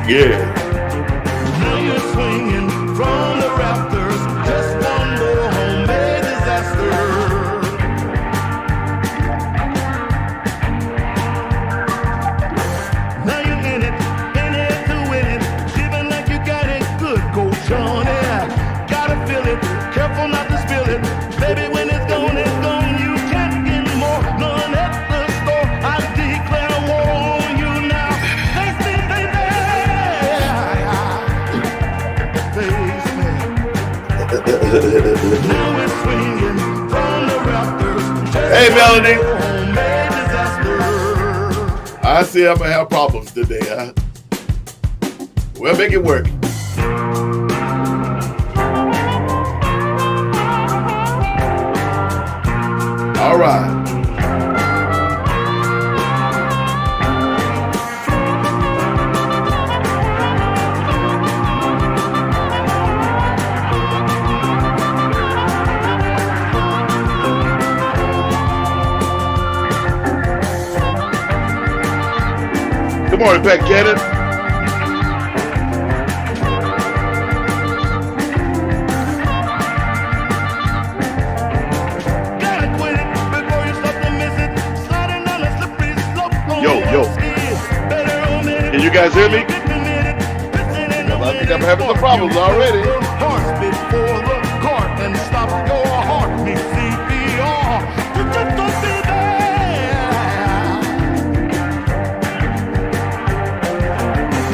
Yeah. Now you're swinging from the rafters. Just one more homemade disaster. Now you're in it to win it. Living like you got it good, Coach on it. Gotta feel it, careful not to spill it. Baby, when it's gone, you can't get more. None at the store, I declare war on you now. Face me, baby. Face me. Now we're swinging from the rafters. Hey, Melody. Homemade disaster. I see I'm gonna have problems today, huh? We'll make it work. All right. Good morning, Pat Cannon. Gotta quit it before you start to miss it. Sliding down a slippery slope. Yo. Can you guys hear me? Well, I think I'm having some problems already. Horse before the cart and stop your heartbeat. CPR. You just don't be there.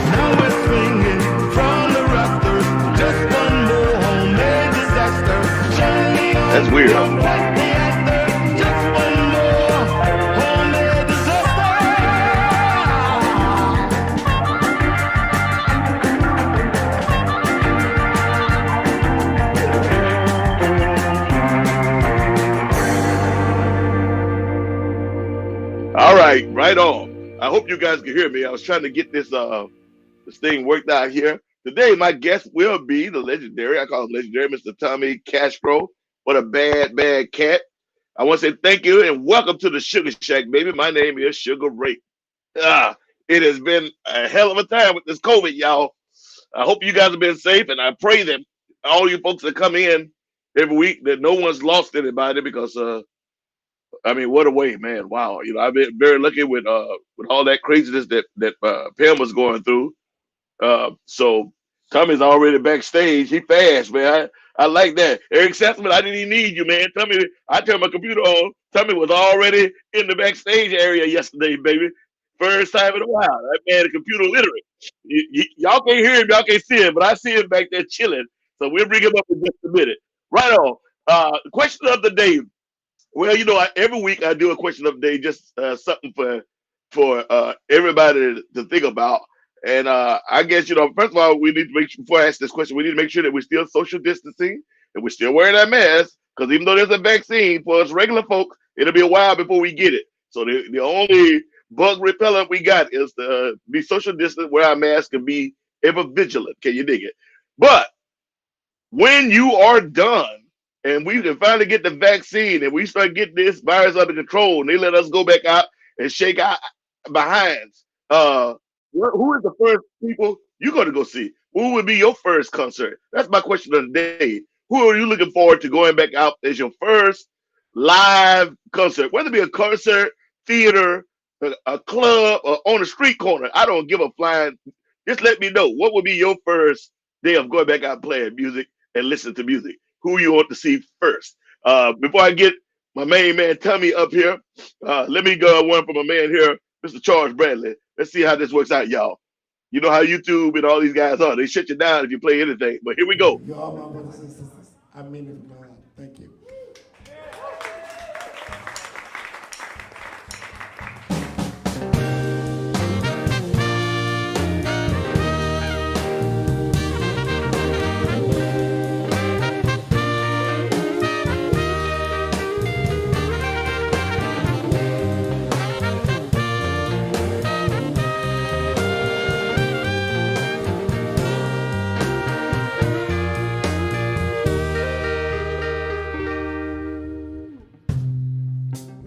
Now we're swinging from the rafters. Just one more homemade disaster. That's weird. Just one more homemade disaster. All right, right on. I hope you guys can hear me. I was trying to get this thing worked out here. Today, my guest will be the legendary, I call him legendary, Mr. Tommy Castro. What a bad cat. I want to say thank you and welcome to the Sugar Shack, baby. My name is Sugar Ray. It has been a hell of a time with this COVID, y'all. I hope you guys have been safe, and I pray that all you folks that come in every week, that no one's lost anybody, because I mean, what a way, man! Wow, I've been very lucky with all that craziness that Pam was going through. So Tommy's already backstage. He fast, man. I like that. Eric Sassman, I didn't even need you, man. Tommy, I turned my computer on. Tommy was already in the backstage area yesterday, baby. First time in a while. That man is computer literate. Y'all can't hear him, y'all can't see him, but I see him back there chilling. So we'll bring him up in just a minute. Right on. Question of the day. Well, every week I do a question of the day, just something for everybody to think about. And I guess, first of all, we need to make sure, before I ask this question, we need to make sure that we're still social distancing and we're still wearing our masks, because even though there's a vaccine for us regular folk, it'll be a while before we get it. So the only bug repellent we got is to be social distant, wear our mask, and be ever vigilant. Can you dig it? But when you are done and we can finally get the vaccine and we start getting this virus under control and they let us go back out and shake our behinds, who is the first people you're going to go see? Who would be your first concert? That's my question of the day. Who are you looking forward to going back out as your first live concert? Whether it be a concert, theater, a club, or on a street corner, I don't give a flying. Just let me know. What would be your first day of going back out playing music and listening to music? Who you want to see first? Before I get my main man Tommy up here, let me go one for my man here, Mr. Charles Bradley. Let's see how this works out, y'all. You know how YouTube and all these guys are. They shut you down if you play anything. But here we go. You all my brothers and sisters. I mean it from my heart. Thank you.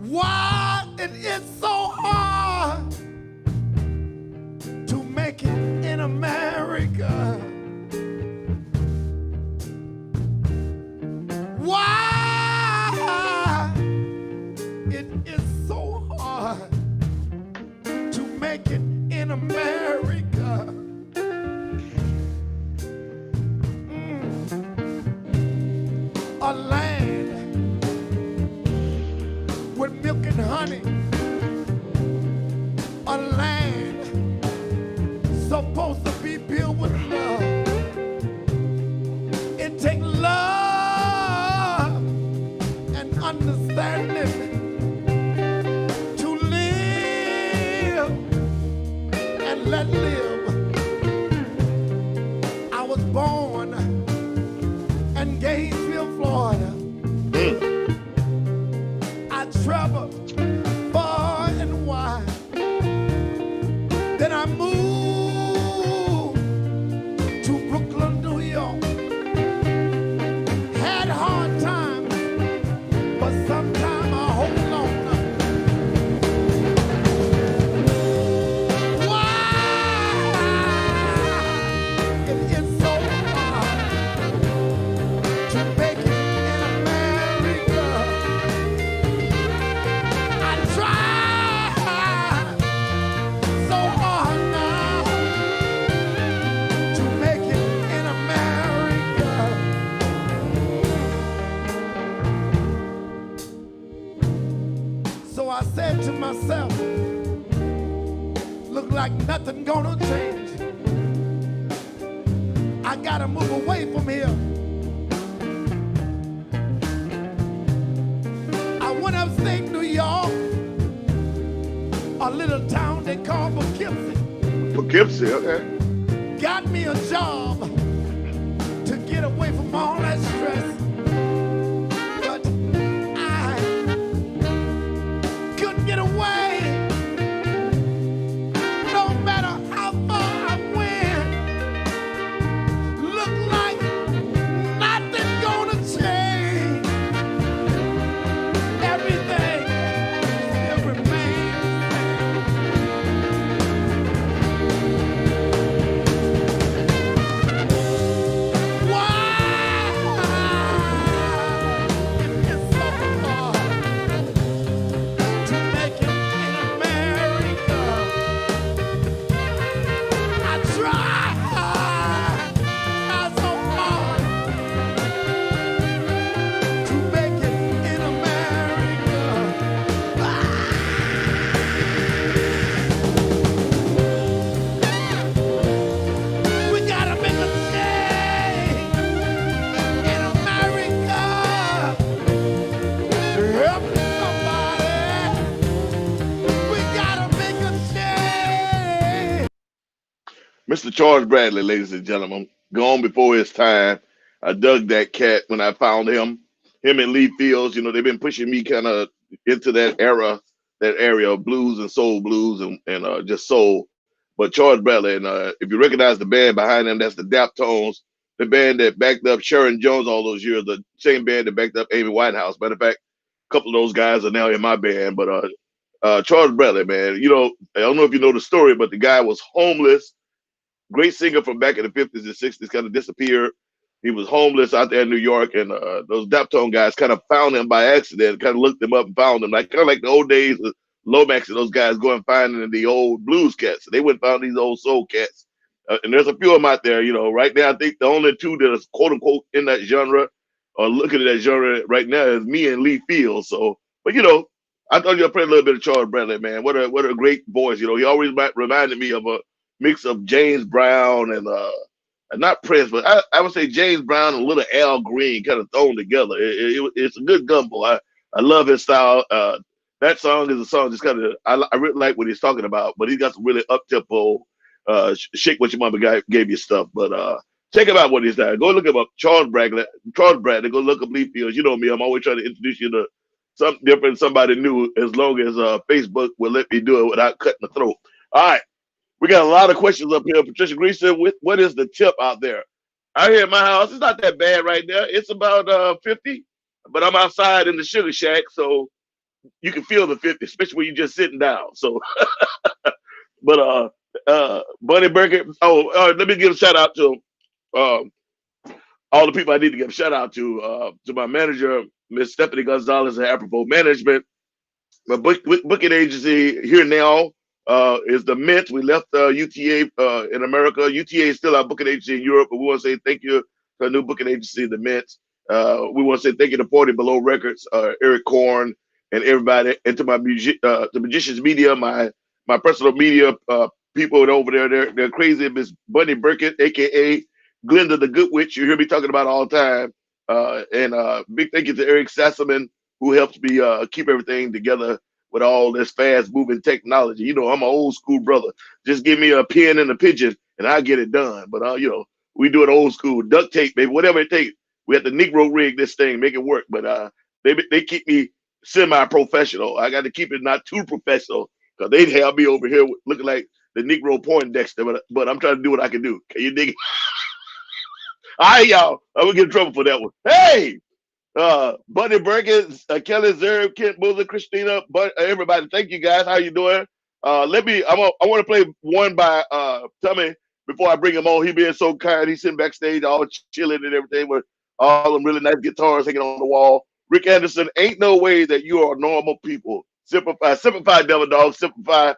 Why it is so hard to make it in America? America. A land with milk and honey. A land supposed to be built with love. It takes love and understanding to live and let live. I was born in Gainesville, Florida. I traveled far and wide. Then I moved to Brooklyn, New York. Had hard times, but sometimes I hold on. Why it is so hard to make it in America? I try so hard now to make it in America. So I said to myself, look like nothing gonna change. I gotta move away from here. I went upstate New York, a little town they call Poughkeepsie. Poughkeepsie, okay. Got me a job to get away from all that stress. But I couldn't get away. No matter how far I went, look like nothing gonna change. Everything still remains the same. Why it is so hard to make it in America? I try so hard to make it in America. We gotta make a change in America. Help somebody. We gotta make a change. Mr. Charles Bradley, ladies and gentlemen, gone before his time. I dug that cat when I found him. Him and Lee Fields, you know, they've been pushing me kind of into that era, that area of blues and soul blues and just soul. But Charles Bradley, and if you recognize the band behind them, that's the Daptones, the band that backed up Sharon Jones all those years, the same band that backed up Amy Winehouse. Matter of fact, a couple of those guys are now in my band. But Charles Bradley, man, you know, I don't know if you know the story, but the guy was homeless, great singer from back in the 50s and 60s, kind of disappeared. He was homeless out there in New York, and those Daptone guys kind of found him by accident, kind of looked him up and found him, like kind of like the old days of Lomax and those guys going finding the old blues cats. They went and found these old soul cats. And there's a few of them out there, you know, right now. I think the only two that is quote unquote in that genre or looking at that genre right now is me and Lee Fields. So, but you know, I thought you'd play a little bit of Charles Bradley, man. What a great voice. You know, he always reminded me of a mix of James Brown and not Prince, but I would say James Brown and a little Al Green kind of thrown together. It's a good gumbo. I love his style. That song is a song just kind of I really like what he's talking about, but he's got some really up tempo, shake what your mama gave you stuff. But check him out what he's done. Go look him up, Charles Bradley. Charles Bradley. Go look up Lee Fields. You know me. I'm always trying to introduce you to something different, somebody new, as long as Facebook will let me do it without cutting the throat. All right. We got a lot of questions up here. Patricia Greason, what is the tip out there? Out here at my house, it's not that bad right now. It's about 50, but I'm outside in the sugar shack, so you can feel the 50, especially when you're just sitting down. So, but Bunny Burkett. Oh, let me give a shout out to um, all the people I need to give a shout out to my manager, Miss Stephanie Gonzalez at Apropos Management, my booking agency here now. is the Mint. We left UTA in America. UTA is still our booking agency in Europe, but we want to say thank you to our new booking agency, the Mint. We want to say thank you to 40 Below Records, Eric Korn, and everybody, and to my the Magicians Media, my personal media people over there. They're crazy. Miss Bunny Burkett, aka Glenda the Good Witch. You hear me talking about all the time. And big thank you to Eric Sassaman, who helps me keep everything together with all this fast moving technology. You know, I'm an old school brother. Just give me a pen and a pigeon and I'll get it done. But you know, we do it old school, duct tape, baby, whatever it takes. We have to Negro rig this thing, make it work. But they keep me semi-professional. I got to keep it not too professional because they'd have me over here looking like the Negro Poindexter. But I'm trying to do what I can do. Can you dig it? All right, y'all. I'm gonna get in trouble for that one. Hey, Buddy Burkins, Kelly Zerb, Kent Boozer, Christina, but everybody, thank you guys. How you doing? I want to play one by Tommy before I bring him on. He being so kind. He's sitting backstage, all chilling and everything with all them really nice guitars hanging on the wall. Rick Anderson, ain't no way that you are normal people. Simplify, Devil Dog, simplify.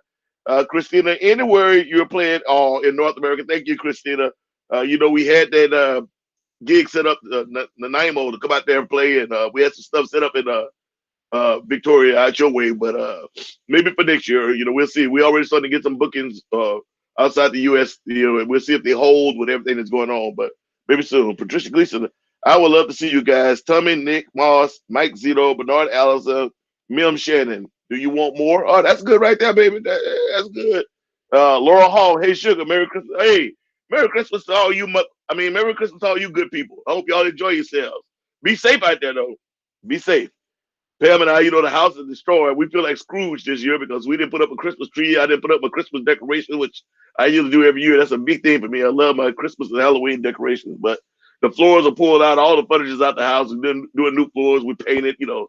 Christina, anywhere you're playing in North America, thank you, Christina. You know, we had that gig set up, Nanaimo, to come out there and play, and we had some stuff set up in Victoria out your way, but maybe for next year, you know, we'll see. We already starting to get some bookings outside the U.S., you know, and we'll see if they hold with everything that's going on, but maybe soon. Patricia Gleason, I would love to see you guys. Tommy, Nick, Moss, Mike Zito, Bernard Allison, Mim Shannon. Do you want more? Oh, that's good right there, baby. That's good. Laura Hall, hey, Sugar, Merry Christmas. Hey, Merry Christmas to all you, Merry Christmas to all you good people. I hope y'all enjoy yourselves. Be safe out there, though. Be safe. Pam and I, you know, the house is destroyed. We feel like Scrooge this year because we didn't put up a Christmas tree. I didn't put up a Christmas decoration, which I usually do every year. That's a big thing for me. I love my Christmas and Halloween decorations. But the floors are pulled out. All the furniture's out the house. We're doing new floors. We painted, you know,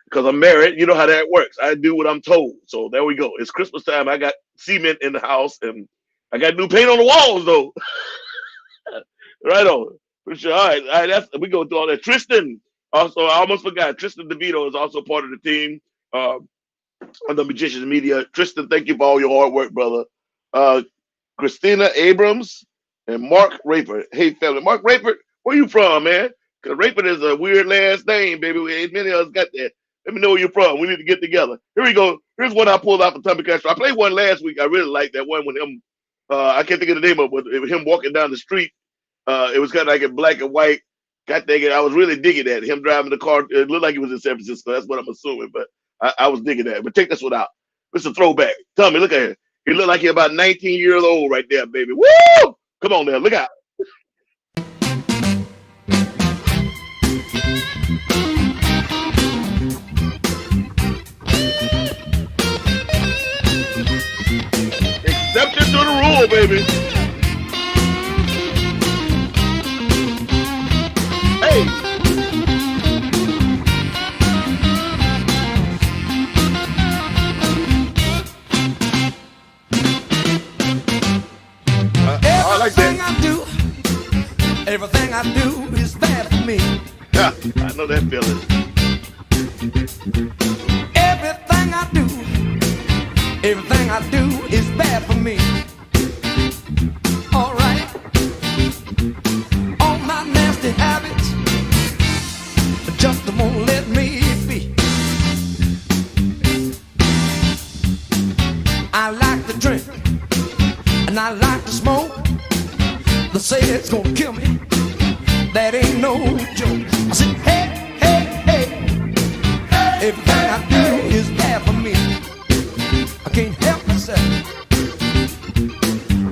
because I'm married. You know how that works. I do what I'm told. So there we go. It's Christmas time. I got cement in the house, and I got new paint on the walls, though. Right on. For sure. All right. We go through all that. Tristan, also, I almost forgot. Tristan DeVito is also part of the team on the Magicians Media. Tristan, thank you for all your hard work, brother. Christina Abrams and Mark Rayford. Hey, family. Mark Rayford, where you from, man? Because Rayford is a weird last name, baby. Ain't many of us got that. Let me know where you're from. We need to get together. Here we go. Here's one I pulled out from Tommy Castro. I played one last week. I really liked that one with him. I can't think of the name of it, but it was him walking down the street. It was kind of like in black and white. God dang it, I was really digging that. Him driving the car. It looked like he was in San Francisco. That's what I'm assuming, but I was digging that. But check this one out. It's a throwback. Tell me, look at him. He looked like he's about 19 years old right there, baby. Woo! Come on now, look out. Exception to the rule, baby. Hey. I like that. Everything I do is bad for me. Yeah, I know that feeling. Everything I do is bad for me. All right. All my nasty habits just won't let me be. I like to drink and I like to smoke. They say it's gonna kill me. That ain't no joke. I said, hey, hey, hey. Everything I do is bad for me. I can't help myself.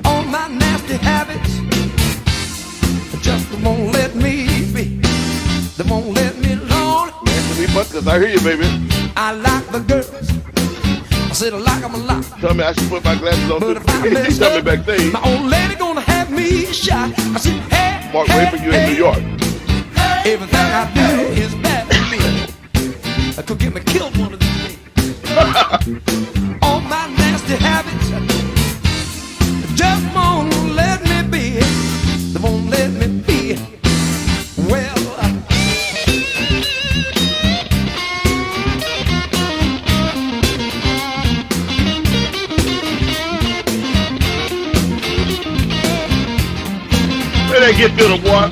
All my nasty habits just won't let me be. They won't let me alone. Anthony Buckers, I hear you, baby. I like the girls. I said I like them a lot. Tell me I should put my glasses on. But if I mess Tell me up, backstage. my old lady gonna have me shot. I said, hey, Mark hey, Rayford, you hey. in New York. Everything I do is bad for me. I could get me killed one of these days. All my nasty habits just won't let me be. They won't let me be. Well, that get to the boy.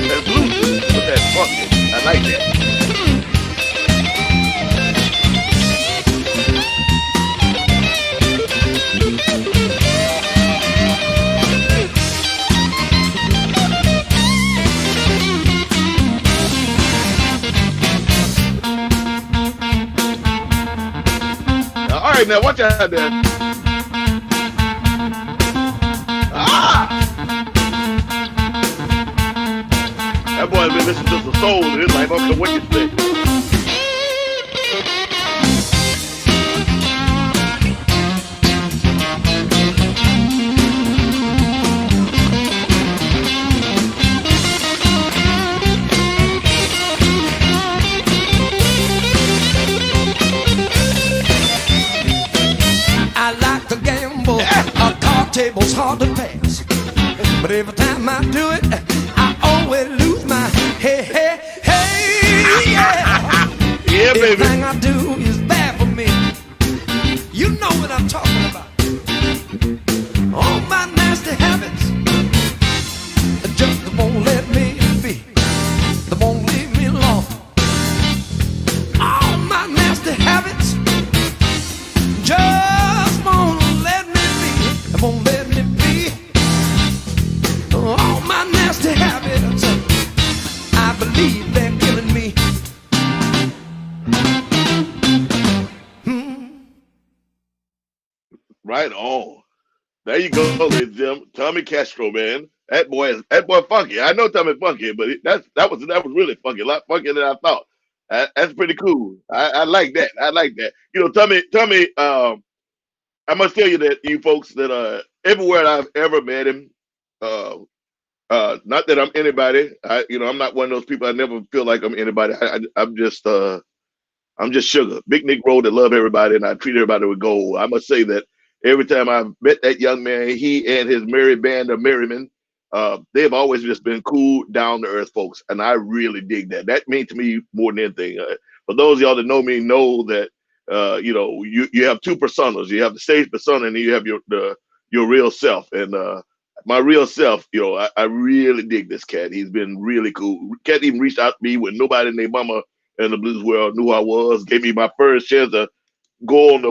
That's blues, but that's funky. I like that. Now, all right, now watch out there. Ah! That boy has been listening to some soul in his life. I don't care what you say. I like to gamble. A card table's hard to pass. But every time I do it, I always lose my hey, hey, hey, yeah. Yeah, baby. Everything I do is bad for me. You know what I'm talking about. All my nasty habits just won't let me be. They won't leave me alone. All my nasty habits just won't let me be. They won't let me be. All my nasty habits, I believe they're killing me. Right on. There you go, ladies and gentlemen. Tommy Castro, man. That boy funky. I know Tommy funky, but that was really funky. A lot funkier than I thought. That's pretty cool. I like that. I like that. You know, Tommy. I must tell you that you folks that everywhere I've ever met him, uh, not that I'm anybody. I'm not one of those people. I never feel like I'm anybody. I'm just Sugar, big Nick Road that love everybody, and I treat everybody with gold. I must say that every time I've met that young man, he and his merry band of merrymen, they have always just been cool, down to earth folks, and I really dig that. That means to me more than anything. For those of y'all that know me, know that you have two personas. You have the stage persona, and then you have your real self. And my real self, I really dig this cat. He's been really cool. Cat even reached out to me when nobody named Mama in the blues world knew who I was. Gave me my first chance to go on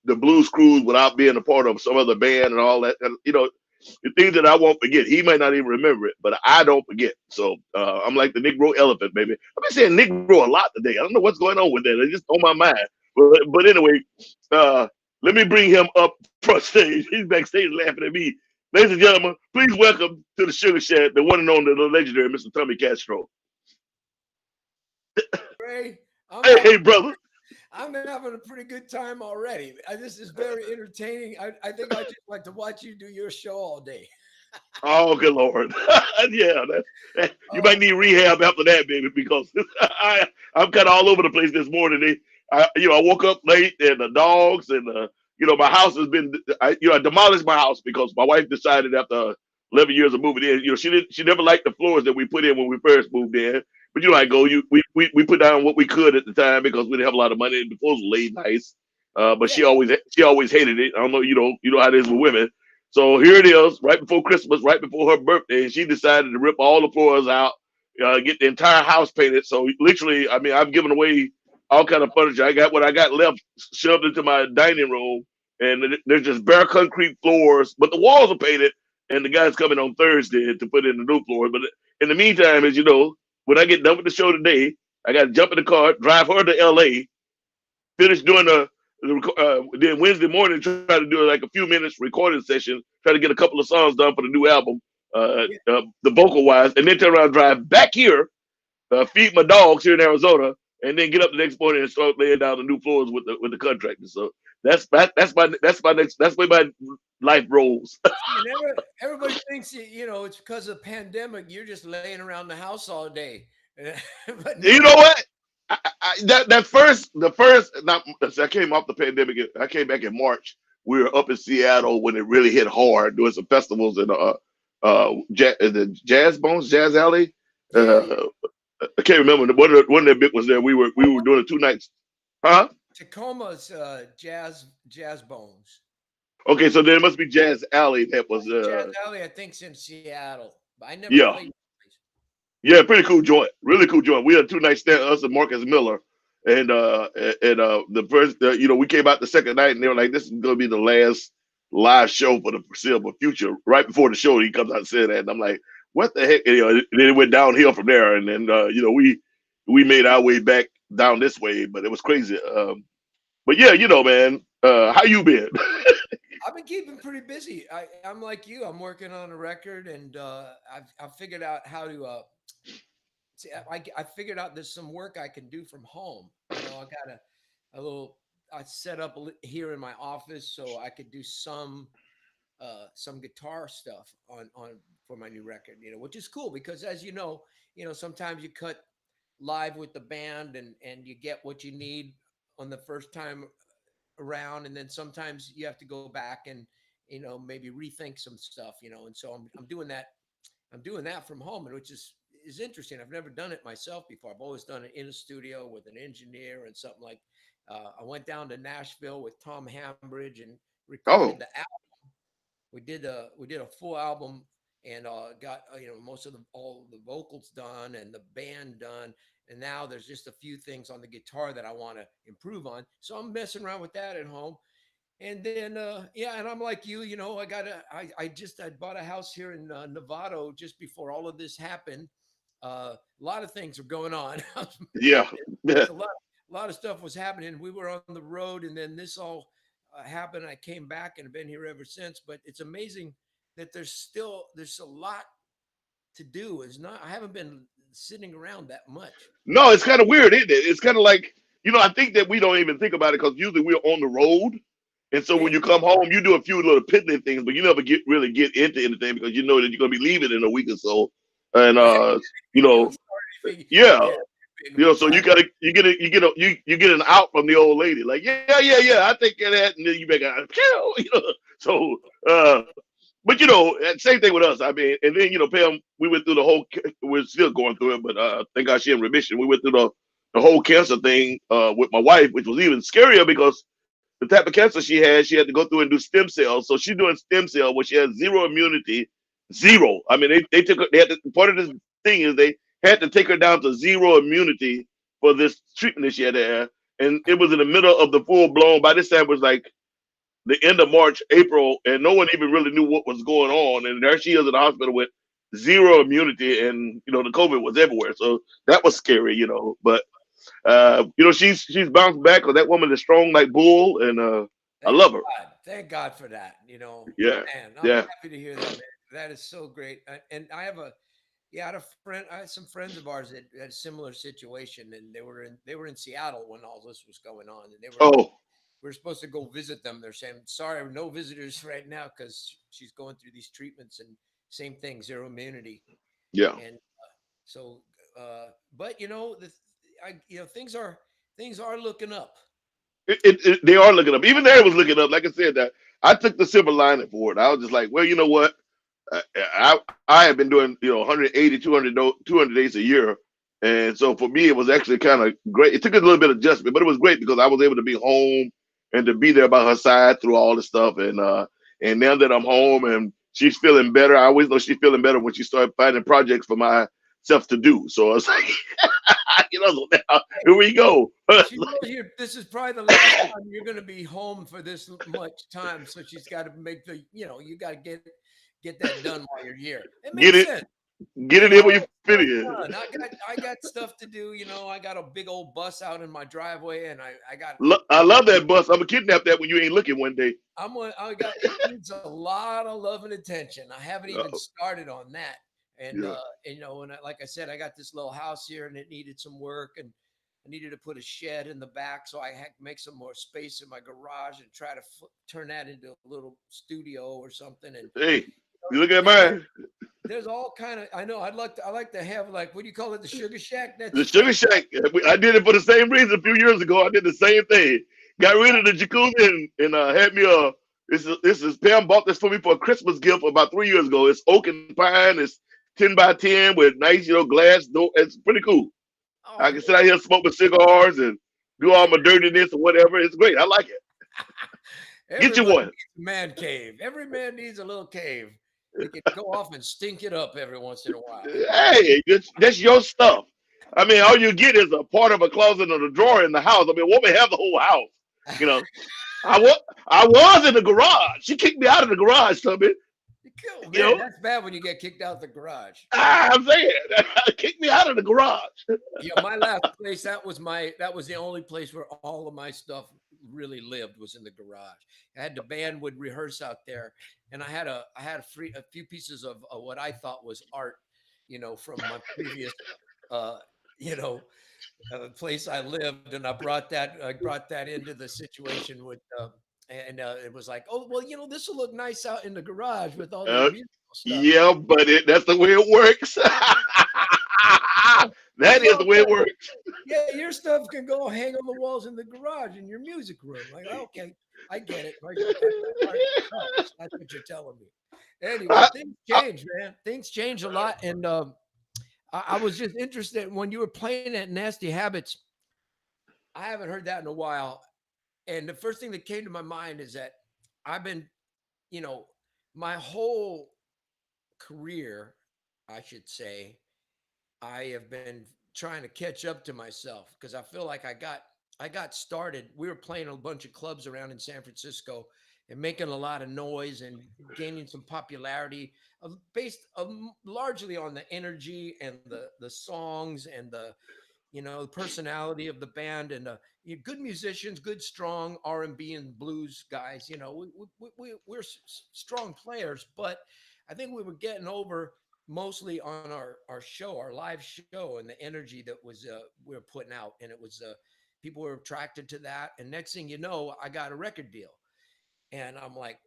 the blues cruise without being a part of some other band and all that. And the things that I won't forget. He may not even remember it, but I don't forget. So I'm like the Negro elephant, baby. I've been saying Negro a lot today. I don't know what's going on with that. It's just on my mind. But anyway, let me bring him up front stage. He's backstage laughing at me. Ladies and gentlemen, please welcome to the Sugar Shack, the one and only, the legendary Mr. Tommy Castro. Ray, Hey, brother. I'm having a pretty good time already. This is very entertaining. I think I just like to watch you do your show all day. Oh, good Lord. Yeah, you might need rehab after that, baby, because I'm kind of all over the place this morning. I woke up late, and the dogs and my house has been. I demolished my house because my wife decided after 11 years of moving in. She never liked the floors that we put in when we first moved in. But I go. We put down what we could at the time because we didn't have a lot of money. The floors were laid nice, but Yeah. she always hated it. I don't know. You know how it is with women. So here it is, right before Christmas, right before her birthday, she decided to rip all the floors out, get the entire house painted. So literally, I mean, I've given away all kind of furniture. I got what I got left shoved into my dining room, and there's just bare concrete floors, but the walls are painted. And the guy's coming on Thursday to put in the new floor. But in the meantime, as you know, when I get done with the show today, I got to jump in the car, drive her to LA, finish doing then Wednesday morning try to do like a few minutes recording session, try to get a couple of songs done for the new album, the vocal wise, and then turn around and drive back here, feed my dogs here in Arizona, and then get up the next morning and start laying down the new floors with the contractor. So that's where my life rolls. And everybody thinks it's because of the pandemic. You're just laying around the house all day. But no, You know what? The first, not, I came off the pandemic. I came back in March. we were up in Seattle when it really hit hard, doing some festivals in the Jazz Bones, Jazz Alley. Yeah, yeah. Uh, I can't remember. One of the big ones there. We were doing it 2 nights. Huh? Tacoma's Jazz Bones. Okay, so there must be Jazz Alley that I was think Jazz Alley, I think's in Seattle, but I never yeah. played that place. Yeah, pretty cool joint. Really cool joint. We had a 2 night stand, us and Marcus Miller. And the first we came out the second night and they were like, this is gonna be the last live show for the foreseeable future. Right before the show, he comes out and said that. And I'm like, what the heck? And then it went downhill from there. And then we made our way back down this way, but it was crazy. But yeah, man, how you been? I've been keeping pretty busy. I'm like you. I'm working on a record, and I've figured out how to. See, I figured out there's some work I can do from home. I got a little. I set up here in my office so I could do some guitar stuff on for my new record. Which is cool because as sometimes you cut live with the band and you get what you need on the first time around, and then sometimes you have to go back and maybe rethink some stuff. And so I'm doing that. I'm doing that from home, and which is interesting. I've never done it myself before. I've always done it in a studio with an engineer and something like. I went down to Nashville with Tom Hambridge and recorded Oh, the album. We did a full album and got most of all the vocals done and the band done. And now there's just a few things on the guitar that I want to improve on. So I'm messing around with that at home. And then, and I'm like you, I bought a house here in Novato just before all of this happened. A lot of things are going on. yeah. Yeah. There's a lot of stuff was happening. We were on the road, and then this all happened. I came back and have been here ever since. But it's amazing that there's a lot to do. I haven't been sitting around that much. No, it's kind of weird, isn't it? It's kind of like, I think that we don't even think about it because usually we're on the road. And so when Yeah, you come home, you do a few little picnic things, but you never really get into anything because you know that you're going to be leaving in a week or so. And, right. you You don't know, start anything. yeah, Yeah, big of a so you project. gotta you get an out from the old lady, like yeah, I take care of that, and then you make a so but same thing with us. I mean, and then Pam, we went through the whole. We're still going through it, but thank God she in remission. We went through the whole cancer thing with my wife, which was even scarier because the type of cancer she had to go through and do stem cells. So she's doing stem cell where she has zero immunity, zero. I mean, they took her. They had part of this thing is they had to take her down to zero immunity for this treatment that she had to have, and it was in the middle of the full blown. By this time, it was like the end of March, April, and no one even really knew what was going on. And there she is in the hospital with zero immunity, and the COVID was everywhere. So that was scary, But she's bounced back. Cause that woman is strong like bull, and I Thank love her. God. Thank God for that. Yeah, Man, I'm yeah. happy to hear that, man. That is so great. And I had a friend. I had some friends of ours that had a similar situation, and they were in Seattle when all this was going on, and they were like, Oh, we are supposed to go visit them. They're saying, sorry, no visitors right now because she's going through these treatments, and same thing, zero immunity, yeah. and so. But things are looking up. They are looking up. Even there was looking up. Like I said, that I took the silver lining for it. I was just like, well, you know what? I have been doing 180 200 days a year, and so for me it was actually kind of great. It took a little bit of adjustment, but it was great because I was able to be home and to be there by her side through all the stuff. And now that I'm home and she's feeling better, I always know she's feeling better when she started finding projects for myself to do. So it's like so now, here we go. She knows this is probably the last time you're going to be home for this much time, so she's got to make you got to get that done while you're here. It Get makes it, sense. get it in when you I'm finish it. done. I got stuff to do. I got a big old bus out in my driveway, and I got I love that bus. I'm gonna kidnap that when you ain't looking one day. I got it needs a lot of love and attention. I haven't even started on that. And Yeah. like I said, I got this little house here, and it needed some work, and I needed to put a shed in the back, so I had to make some more space in my garage and try to turn that into a little studio or something. And Hey, you look at there, mine. there's all kind of. I know. I like to have, like, what do you call it? The sugar shack. The That's Sugar Shack. I did it for the same reason a few years ago. I did the same thing. Got rid of the jacuzzi and had me This is Pam bought this for me for a Christmas gift about 3 years ago. It's oak and pine. It's 10 by 10 with nice, glass door. It's pretty cool. I Oh can sit out here, smoke my cigars, and do all my dirtiness or whatever. It's great. I like it. Get you everybody one. needs a man cave. Every man needs a little cave. He can go off and stink it up every once in a while. Hey, that's your stuff. I mean, all you get is a part of a closet or a drawer in the house. I mean, woman have the whole house. You know, I was in the garage. She kicked me out of the garage, something. Cool, You man. know, That's bad when you get kicked out the garage. I'm saying, kick me out of the garage. Yeah, my last place, that was the only place where all of my stuff really lived was in the garage. I had the band would rehearse out there, and I had a few pieces of what I thought was art, from my previous uh you know place I lived, and I brought that into the situation with and it was like, oh well, this will look nice out in the garage with all this Uh, musical stuff. yeah, but that's the way it works. That is No, the way it works. yeah, your stuff can go hang on the walls in the garage in your music room. Like, okay, I get it. My art sucks. That's what you're telling me. Anyway, I, things I, change, man. Things change a lot, and I was just interested when you were playing at Nasty Habits. I haven't heard that in a while, and the first thing that came to my mind is that I've been, you know, my whole career, I should say, I have been trying to catch up to myself because I feel like I got started. We were playing a bunch of clubs around in San Francisco and making a lot of noise and gaining some popularity, based largely on the energy and the songs and the personality of the band, and good musicians, good strong R&B and blues guys. We're strong players, but I think we were getting over mostly on our show, our live show, and the energy that was we were putting out, and it was people were attracted to that. And next thing you know, I got a record deal, and I'm like,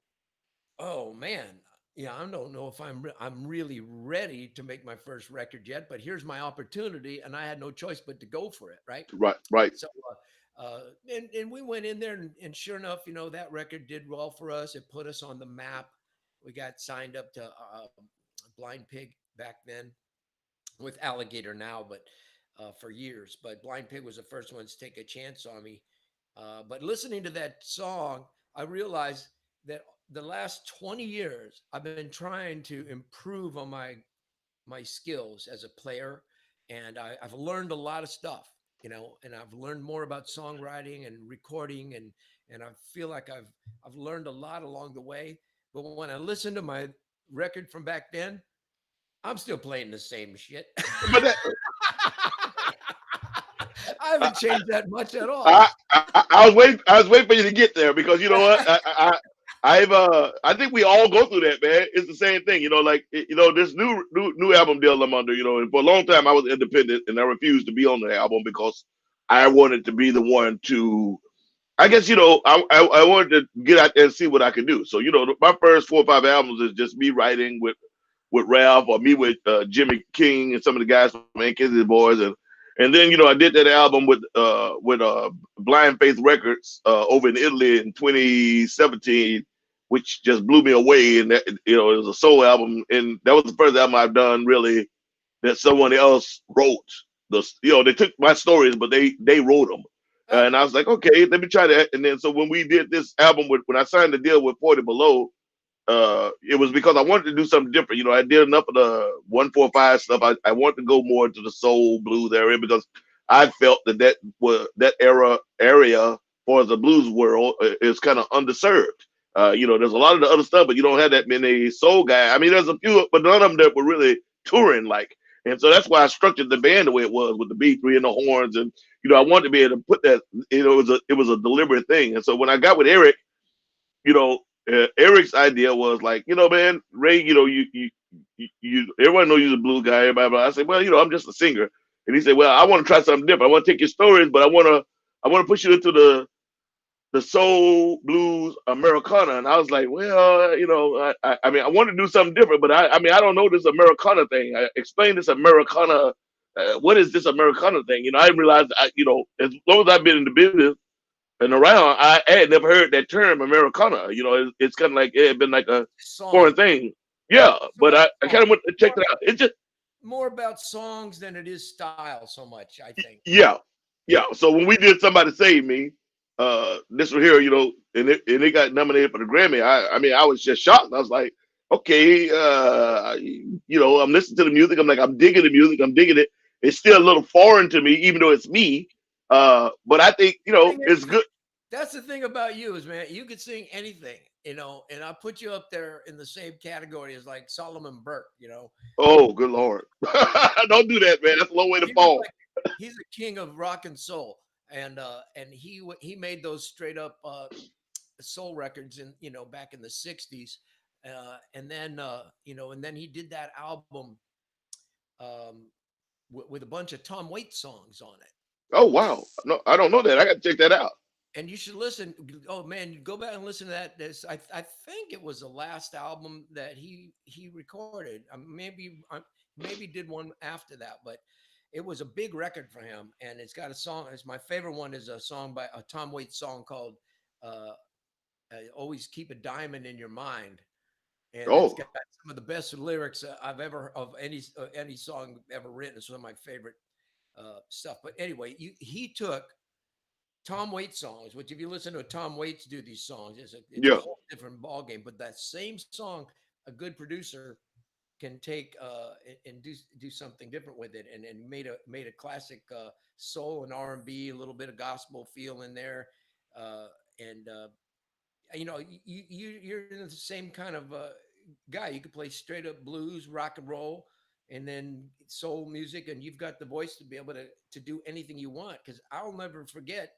oh man, yeah, I don't know if I'm really ready to make my first record yet, but here's my opportunity, and I had no choice but to go for it, right? right, right, So, and we went in there, and sure enough, that record did well for us. It put us on the map. We got signed up to Blind Pig back then, with Alligator now, but for years. But Blind Pig was the first one to take a chance on me. But listening to that song, I realized that the last 20 years, I've been trying to improve on my skills as a player, and I've learned a lot of stuff, and I've learned more about songwriting and recording, and I feel like I've learned a lot along the way. But when I listen to my record from back then, I'm still playing the same shit. but that, I haven't changed that much at all. I was waiting. I was waiting for you to get there because you know what? I think we all go through that, man. It's the same thing, like this new album deal I'm under, and for a long time I was independent and I refused to be on the album because I wanted to be the one to. I guess I wanted to get out there and see what I could do. So my first 4 or 5 albums is just me writing with Ralph or me with Jimmy King and some of the guys from Ain't Kizzy Boys, and then I did that album with Blind Faith Records over in Italy in 2017, which just blew me away. And that it was a soul album, and that was the first album I've done really that someone else wrote. They took my stories, but they wrote them. And I was like, okay, let me try that. And then so when we did this album when I signed the deal with 40 Below, it was because I wanted to do something different. I did enough of the 145 stuff. I wanted to go more into the soul blues area because I felt that area for the blues world is kind of underserved. There's a lot of the other stuff, but you don't have that many soul guys. I mean, there's a few, but none of them that were really touring like. And so that's why I structured the band the way it was with the B3 and the horns, and I wanted to be able to put that. It was a deliberate thing. And so when I got with Eric, you know, Eric's idea was like, man, Ray, everyone knows you're a blues guy. Everybody, blah. I said, well, I'm just a singer. And he said, well, I want to try something different. I want to take your stories, but I want to push you into the soul blues Americana. And I was like, well, I mean, I want to do something different, but I mean, I don't know this Americana thing. I explained this Americana. What is this Americana thing? I didn't realize, as long as I've been in the business, and around, I had never heard that term Americana. It's kind of like it had been like a foreign Song. thing. Yeah, It's but about I kind song. of went to check More, it out. It just more about songs than it is style so much, I think. yeah, Yeah. yeah. So when we did Somebody Save Me, this one here, and it got nominated for the Grammy. I mean, I was just shocked. I was like, okay, I'm listening to the music. I'm like, I'm digging the music. I'm digging it. It's still a little foreign to me, even though it's me. But I think Thing it's is, good. that's the thing about you is, man, you could sing anything, and I put you up there in the same category as like Solomon Burke. Oh, good Lord. Don't do that, man. That's a low way to He was fall. like he's a king of rock and soul, and he made those straight up soul records in back in the '60s, and then he did that album um, with a bunch of Tom Waits songs on it. Oh, wow. No, I don't know that. I got to check that out. And you should listen. Oh man, go back and listen to that. I think it was the last album that he recorded. Maybe did one after that, but it was a big record for him. And it's got a song. It's my favorite one is a song by a Tom Waits song called uh, "Always Keep a Diamond in Your Mind." And it's Oh, got some of the best lyrics I've ever of any song ever written. It's one of my favorite stuff. But anyway, he took Tom Waits songs, which if you listen to Tom Waits do these songs, it's a yeah. whole different ballgame. But that same song, a good producer can take and do something different with it, and made a classic soul and R&B, a little bit of gospel feel in there, and you're in the same kind of guy. You could play straight up blues, rock and roll, and then soul music, and you've got the voice to be able to do anything you want. Because I'll never forget,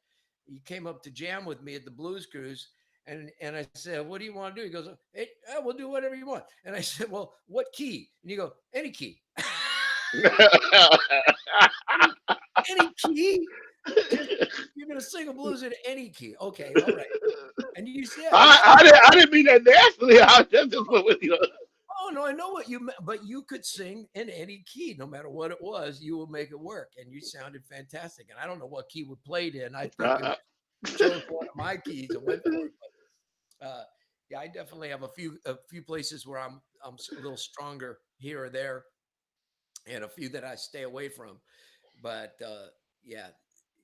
you came up to jam with me at the Blues Cruise, and I said, "What do you want to do?" He goes, "Hey, we'll do whatever you want." And I said, "Well, what key?" And you go, "Any key." any, any key? Just you're gonna sing a blues in any key. Okay, all right. And you said, "Yeah, yeah." I didn't mean that nastily. I just went with you. Oh no, I know what you meant, but you could sing in any key, no matter what it was. You will make it work, and you sounded fantastic. And I don't know what key we played in. I think we Uh, chose one of my keys and went for it. But yeah, I definitely have a few places where I'm a little stronger here or there, and a few that I stay away from. But yeah,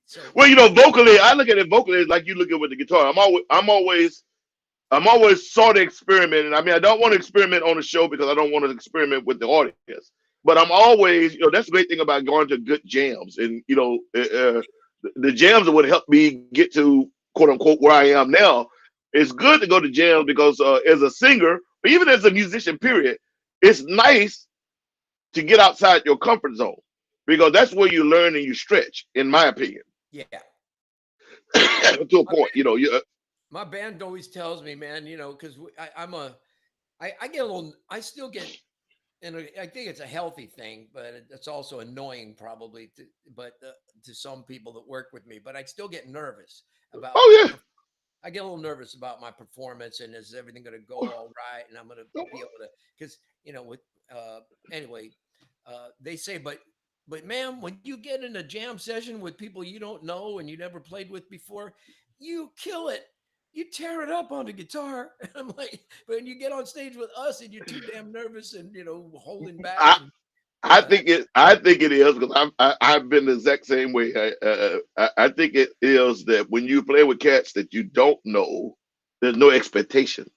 so well, vocally, I look at it vocally like you look at it with the guitar. I'm always sort of experimenting. I mean, I don't want to experiment on the show because I don't want to experiment with the audience. But I'm always, that's the great thing about going to good jams, and the jams are what helped me get to quote unquote where I am now. It's good to go to jams because as a singer, or even as a musician, period, it's nice to get outside your comfort zone because that's where you learn and you stretch, in my opinion, yeah, to a my point. my band always tells me, man, because I get a little, I still get, and I think it's a healthy thing, but it's also annoying probably to some people that work with me. But I still get nervous about. Oh I get a little nervous about my performance, and is everything going to go all right? And I'm going to be able to, because with uh, anyway, they say, but man, when you get in a jam session with people you don't know and you never played with before, you kill it. You tear it up on the guitar. And I'm like, but when you get on stage with us and you're too damn nervous and holding back yeah. and I yeah, think it. I think it is because I've been the exact same way. I think it is that when you play with cats that you don't know, there's no expectation.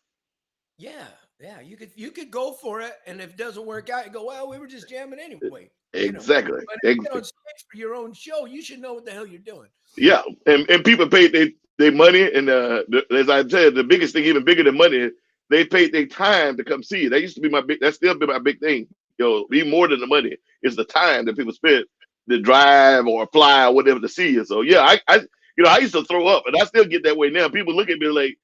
yeah, yeah. You could go for it, and if it doesn't work out, you go, well, we were just jamming anyway. Exactly. But if you get on stage for your own show, you should know what the hell you're doing. Yeah, and people paid their money, and as I said, the biggest thing, even bigger than money, they paid their time to come see you. That used to be my big. That's still been my big thing. Even more than the money is the time that people spend to drive or fly or whatever to see you. So yeah, I used to throw up, and I still get that way now. People look at me like,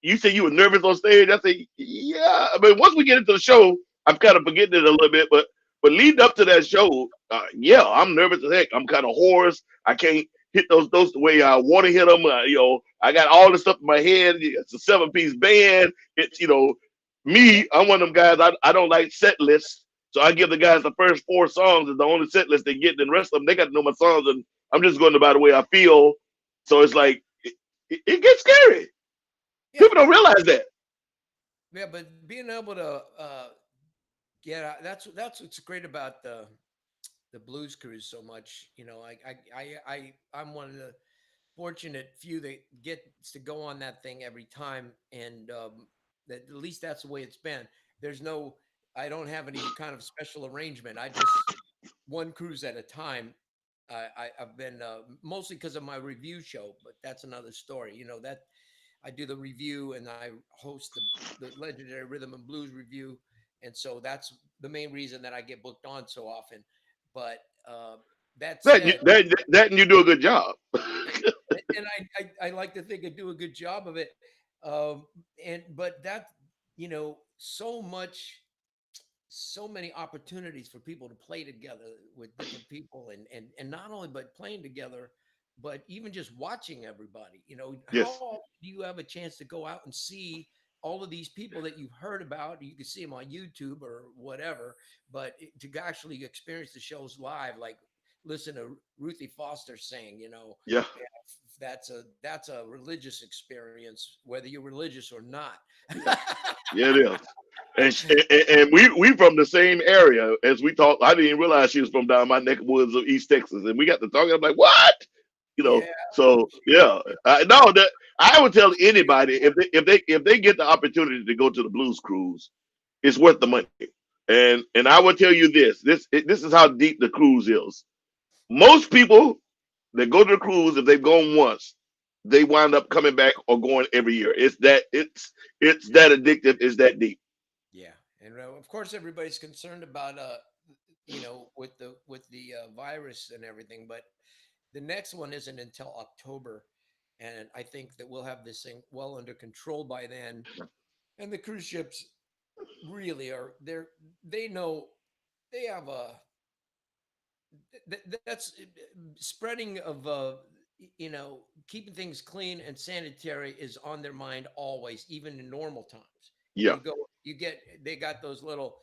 you say you were nervous on stage. I say, yeah. I mean, once we get into the show, I'm kind of forgetting it a little bit. But leading up to that show, yeah, I'm nervous as heck. I'm kind of hoarse. I can't hit those the way I want to hit them. I got all this stuff in my head. It's a 7-piece band. It's me. I'm one of them guys. I don't like set lists, so I give the guys the first 4 songs is the only set list they get. Then the rest of them they got to know my songs, and I'm just going by the way I feel. So it's like it gets scary. Yeah, People don't realize that. yeah, but being able to get out, that's what's great about the blues cruise so much. You know, I'm one of the fortunate few that gets to go on that thing every time, and that at least that's the way it's been. There's no, I don't have any kind of special arrangement. I just one cruise at a time. I've been mostly because of my review show, but that's another story. You know that I do the review and I host the legendary Rhythm and Blues review, and so that's the main reason that I get booked on so often. But that That you said, that and you do a good job. and I like to think I do a good job of it. And but that so much, so many opportunities for people to play together with different people, and not only but playing together, but even just watching everybody. You know, how Yes. often do you have a chance to go out and see all of these people that you've heard about? You can see them on YouTube or whatever, but to actually experience the shows live, like listen to Ruthie Foster sing, Yeah. yeah, that's a religious experience, whether you're religious or not. Yeah. Yeah, it is. And we from the same area as we talked. I didn't even realize she was from down my neck of woods of East Texas, and we got to talking. I'm like, what? Yeah, So yeah, I no, that I would tell anybody if they get the opportunity to go to the blues cruise, it's worth the money. And I will tell you this is how deep the cruise is. Most people that go to the cruise, if they've gone once, they wind up coming back or going every year. It's that addictive. It's that deep. yeah, and of course everybody's concerned about with the virus and everything, but the next one isn't until October, and I think that we'll have this thing well under control by then. And the cruise ships really are they know they have a that's spreading of keeping things clean and sanitary is on their mind always, even in normal times. Yeah, They got those little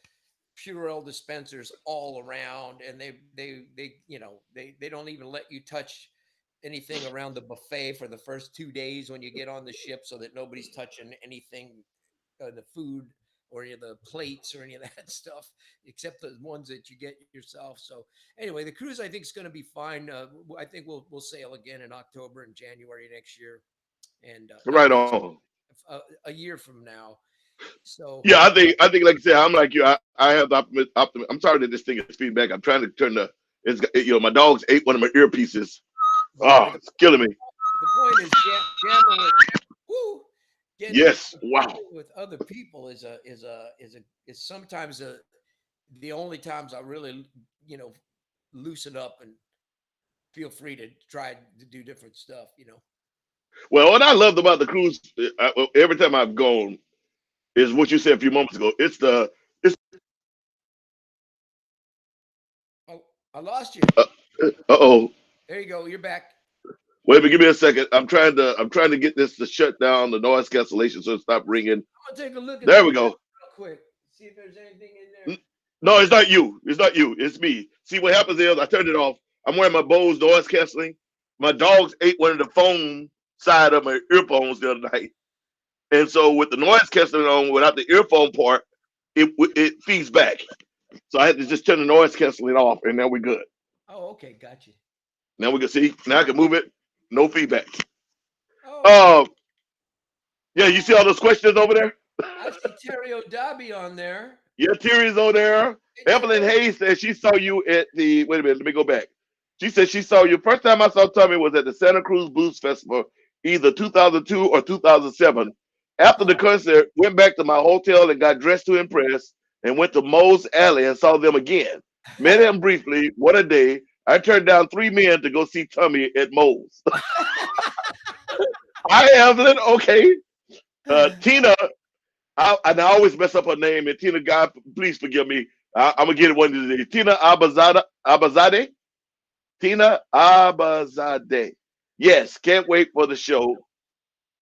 Purell dispensers all around, and they don't even let you touch anything around the buffet for the first 2 days when you get on the ship, so that nobody's touching anything, the food or any of the plates or any of that stuff, except the ones that you get yourself. So anyway, the cruise I think is going to be fine. I think we'll sail again in October and January next year, and not right next on. a year from now. So Yeah, I think like I said, I'm like you. I have the optimism. I'm sorry that this thing is feedback. I'm trying to turn the. My dogs ate one of my earpieces. yeah, Oh, but it's killing me. the point is jamming with woo, getting Yes. Wow. with other people is sometimes the only times I really loosen up and feel free to try to do different stuff. Well, what I loved about the cruise, every time I've gone, is what you said a few moments ago. It's Oh, I lost you. oh. There you go. You're back. Wait a minute, give me a second. I'm trying to get this to shut down the noise cancellation so it stop ringing. I'm gonna take a look at the There we map go. real quick. See if there's anything in there. N- No, it's not you. It's not you. It's me. See what happens is I turned it off. I'm wearing my Bose noise canceling. My dogs ate one of the foam side of my earphones the other night, and so with the noise canceling on without the earphone part, it feeds back. So I had to just turn the noise canceling off, and now we're good. Oh, okay, got you. Now we can see. Now I can move it. No feedback. Oh, Uh, yeah, you see all those questions over there? I see Terry O'Dobby on there. Yeah, Terry's over there. Hey, Evelyn Terry. Hayes said she saw you at the. Wait a minute, let me go back. She said she saw you. First time I saw Tommy was at the Santa Cruz Blues Festival, either 2002 or 2007. After the Oh, concert, went back to my hotel and got dressed to impress, and went to Moe's Alley and saw them again. Met him briefly. What a day! I turned down 3 men to go see Tommy at Moe's. Hi, Evelyn. Okay. Tina, and I always mess up her name. And Tina, God, please forgive me. I'm gonna get it one of these days. Tina Abazade. Tina Abazade. Yes, can't wait for the show.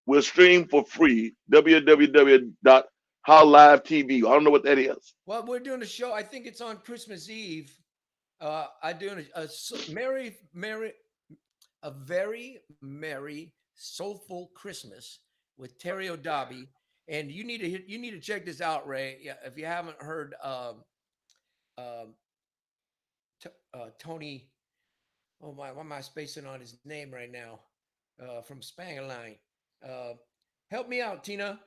We'll stream for free. www.howlivetv. I don't know what that is. well, we're doing a show. I think it's on Christmas Eve. I doing a very merry Soulful Christmas with Terry O'Dobby. And you need to check this out, Ray. Yeah, if you haven't heard um, Tony, oh my, why am I spacing on his name right now? From Spangaline. Uh, Help me out, Tina.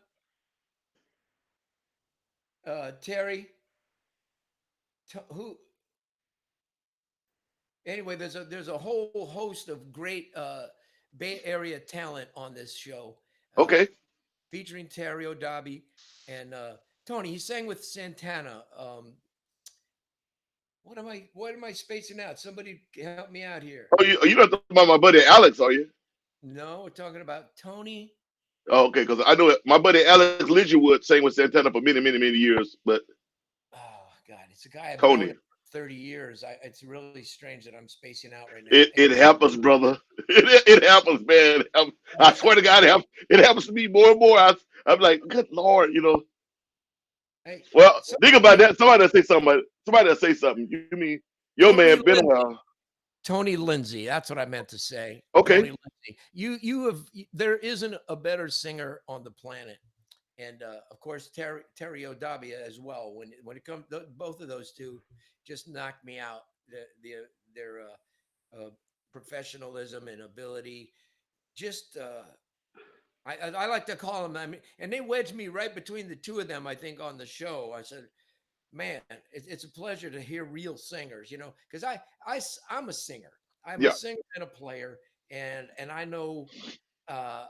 Terry, who anyway, there's a whole host of great Bay Area talent on this show, uh, Okay. featuring Terry O'Dobby and Tony. He sang with Santana. What am I spacing out? Somebody help me out here. Oh, you not talking about my buddy Alex, are you? No, we're talking about Tony. Oh, okay, because I know it. My buddy Alex Lidgerwood sang with Santana for many, many, many years. But Oh God, it's a guy I've known Tony, him for 30 years. It's really strange that I'm spacing out right now. it happens, brother. It happens, man. I swear to God, it happens to me more and more. I'm like, good Lord, Hey, Well, think about hey, that. Somebody that say something. You mean your Tony man been a Lindsay. while? Tony Lindsay. That's what I meant to say. Okay. Tony Lindsay. There isn't a better singer on the planet, and of course Terry O'Dobby as well. When it comes, both of those two just knocked me out. Their professionalism and ability. Just I like to call them. I mean, and they wedged me right between the two of them. I think on the show, I said, "Man, it's a pleasure to hear real singers." Because I'm a singer. I'm a Yeah. singer and a player, and I know, uh,